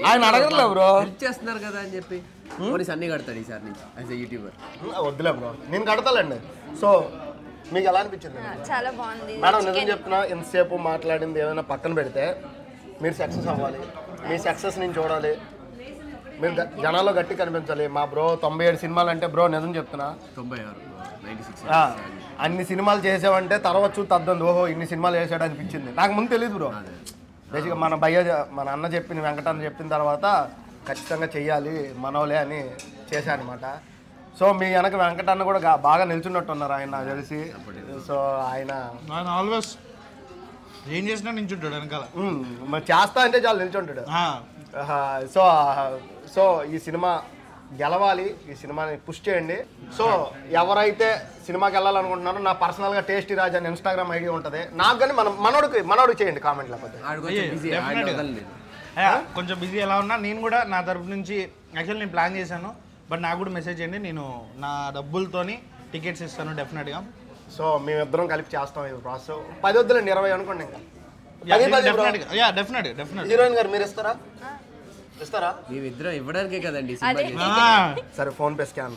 ఆయన అడగలే బ్రో, హెల్ప్ చేస్తున్నారు కదా అని చెప్పి పోలీస్ అన్ని కడతాడు ఈసారి నుంచి యాజ్ ఎ యూట్యూబర్. వద్దులే బ్రో, నేను కడతాలండి. సో మీకు ఎలా అనిపించింది? చాలా బాగుంది మేడం నిజం చెప్తున్నా, ఎంతసేపు మాట్లాడింది ఏమైనా పక్కన పెడితే మీరు సక్సెస్ అవ్వాలి, మీ సక్సెస్ నేను చూడాలి, మీరు జనాల్లో గట్టి కనిపించాలి. మా బ్రో 97 సినిమాలు అంటే బ్రో నిజం చెప్తున్నా 96 అన్ని సినిమాలు చేసావంటే తర్వాత చూసి తద్దంది ఓహో ఇన్ని సినిమాలు చేసాడు అనిపించింది. నాకు ముందు తెలియదు బ్రో. బేసిక్గా మన అన్న చెప్పిన వెంకటన్న చెప్పిన తర్వాత ఖచ్చితంగా చెయ్యాలి మనోలే అని చేశాను అనమాట. సో మీ వెనక వెంకటన్న కూడా బాగా నిల్చున్నట్టున్నారు ఆయన నాకు తెలిసి. సో ఆయన ఆల్వేస్ ఏం చేసినా నిల్చుంటాడు వెనకాల, చేస్తా అంటే చాలా నిల్చుంటాడు. సో ఈ సినిమా గెలవాలి, ఈ సినిమాని పుష్ చేయండి. సో ఎవరైతే సినిమాకి వెళ్ళాలనుకుంటున్నారో నా పర్సనల్గా టేస్టీ రాజ్ అని ఇన్స్టాగ్రామ్ ఐడి ఉంటుంది. నాకు కానీ మనోడికి చేయండి కామెంట్. లేకపోతే కొంచెం బిజీ ఎలా ఉన్నా నేను కూడా నా తరపు నుంచి యాక్చువల్లీ నేను ప్లాన్ చేశాను, బట్ నాకు కూడా మెసేజ్ చేయండి, నేను నా డబ్బులతోని టికెట్స్ ఇస్తాను డెఫినెట్గా. సో మేమిద్దరం కలిపి చేస్తాం ఈ ప్రాసెస్. 10 వద్దులండి 20 అనుకోండి. ఇంకా డెఫినెట్ హీరోయిన్ గారు మీరు ఇస్తారా? మేమిద్దరం ఇవ్వడానికే కదండి. సరే ఫోన్ పే స్కాన్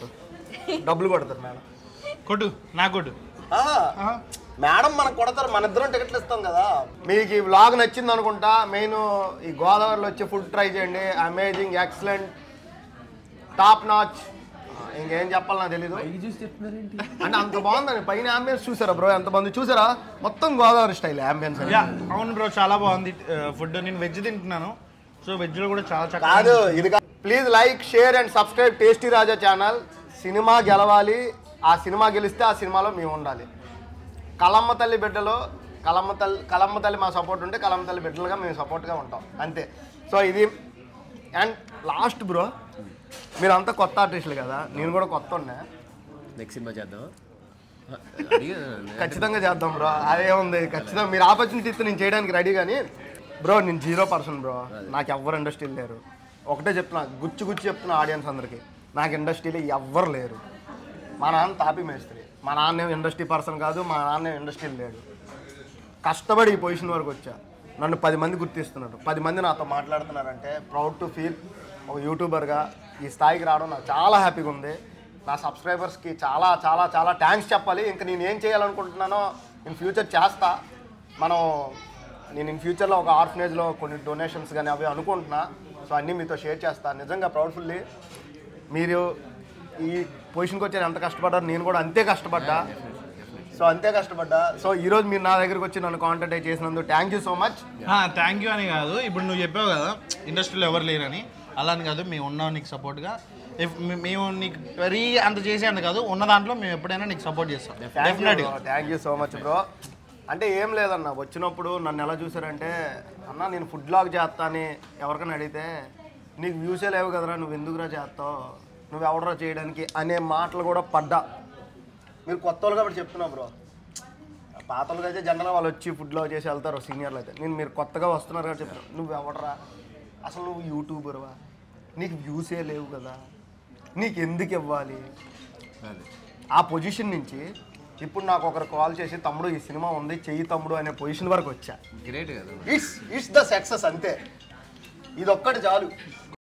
డబ్బులు కొడతారు మేడం. కొట్టు నా కొట్టు మేడం మనకు కొడతారు, మన ఇద్దరం టికెట్లు ఇస్తాం కదా. మీకు ఈ వ్లాగ్ నచ్చింది అనుకుంటా. మెయిన్ ఈ గోదావరిలో వచ్చి ఫుడ్ ట్రై చేయండి, అమేజింగ్, ఎక్సలెంట్, టాప్ నాచ్. ఇంకేం చెప్పాలి నాకు తెలీదు అంటే అంత బాగుందండి. పైన అంబియన్స్ చూసారా బ్రో? ఎంత బాగుంది చూసారా? మొత్తం గోదావరి స్టైల్ అంబియన్స్. అవును బ్రో, చాలా బాగుంది ఫుడ్. నేను వెజ్ తింటున్నాను, సో వెజ్ లో కూడా చాలా చక్కగా. కాదు ఇది please like, share and subscribe tasty Raja channel. Cinema గెలవాలి, ఆ సినిమా గెలిస్తే ఆ సినిమాలో మేము ఉండాలి. కలమ్మ తల్లి బిడ్డలో కలమ్మ తల్లి మా సపోర్ట్ ఉంటే కలమ్మ తల్లి బిడ్డలుగా మేము సపోర్ట్గా ఉంటాం అంతే. సో ఇది అండ్ లాస్ట్ బ్రో, మీరు అంతా కొత్త ఆర్టిస్టులు కదా, నేను కూడా కొత్త ఉన్నా. నెక్స్ట్ సినిమా చేద్దాం, ఖచ్చితంగా చేద్దాం బ్రో. అదేముంది, ఖచ్చితంగా మీరు ఆపర్చునిటీ ఇస్తే నేను చేయడానికి రెడీ. కానీ బ్రో నేను 0% బ్రో, నాకు ఎవ్వరు ఇండస్ట్రీలు లేరు. ఒకటే చెప్తున్నా, గుచ్చి చెప్తున్నా ఆడియన్స్ అందరికీ, నాకు ఇండస్ట్రీలో ఎవ్వరు లేరు. మా నాన్న తాపి మేస్త్రి, మా నాన్న ఇండస్ట్రీ పర్సన్ కాదు, మా నాన్న ఇండస్ట్రీలు లేడు. కష్టపడి ఈ పొజిషన్ వరకు వచ్చా, నన్ను 10 మంది గుర్తిస్తున్నారు, 10 మంది నాతో మాట్లాడుతున్నారంటే ప్రౌడ్ టు ఫీల్. ఒక యూట్యూబర్గా ఈ స్థాయికి రావడం నాకు చాలా హ్యాపీగా ఉంది. నా సబ్స్క్రైబర్స్కి చాలా చాలా చాలా థ్యాంక్స్ చెప్పాలి. ఇంకా నేను ఏం చేయాలనుకుంటున్నానో ఇన్ ఫ్యూచర్ చేస్తా. నేను ఇన్ ఫ్యూచర్లో ఒక ఆర్ఫనేజ్లో కొన్ని డొనేషన్స్ కానీ అవి అనుకుంటున్నా. సో అన్నీ మీతో షేర్ చేస్తాను. నిజంగా ప్రౌడ్ఫుల్లీ మీరు ఈ పొజిషన్కి వచ్చి ఎంత కష్టపడ్డారు, నేను కూడా అంతే కష్టపడ్డా. సో ఈరోజు మీరు నా దగ్గరికి వచ్చి నన్ను కాంటాక్ట్ చేసినందుకు thank you so much. Thank you అని కాదు, ఇప్పుడు నువ్వు చెప్పావు కదా ఇండస్ట్రీలో ఎవరు లేరని, అలా అని కాదు, మేము ఉన్నాం నీకు సపోర్ట్గా. మేము నీకు మరీ అంత చేసేంత కాదు, ఉన్న దాంట్లో మేము ఎప్పుడైనా నీకు సపోర్ట్ చేస్తాం. Thank you so much bro. అంటే ఏం లేదన్న, వచ్చినప్పుడు నన్ను ఎలా చూసారంటే, అన్న నేను ఫుడ్ బ్లాగ్ చేస్తా అని ఎవరికైనా అడిగితే, నీకు వ్యూసే లేవు కదరా, నువ్వు ఎందుకురా చేస్తావు, నువ్వు ఎవడరా చేయడానికి అనే మాటలు కూడా పడ్డా. మీరు కొత్త వాళ్ళు కాబట్టి చెప్తున్నా బ్రో. పాత వాళ్ళకి అయితే జనరల్గా వాళ్ళు వచ్చి ఫుడ్ బ్లాగ్ చేసి వెళ్తారు, సీనియర్లు అయితే. మీరు కొత్తగా వస్తున్నారు కాబట్టి చెప్తున్నా, నువ్వు ఎవడరా అసలు, నువ్వు యూట్యూబర్వా, నీకు వ్యూసే లేవు కదా, నీకు ఎందుకు ఇవ్వాలి. ఆ పొజిషన్ నుంచి ఇప్పుడు నాకు ఒకరు కాల్ చేసి, తమ్ముడు ఈ సినిమా ఉంది చెయ్యి తమ్ముడు అనే పొజిషన్ వరకు వచ్చా. గ్రేట్ కదా, ఇట్స్ ద సక్సెస్ అంతే. ఇది ఒక్కటి చాలు.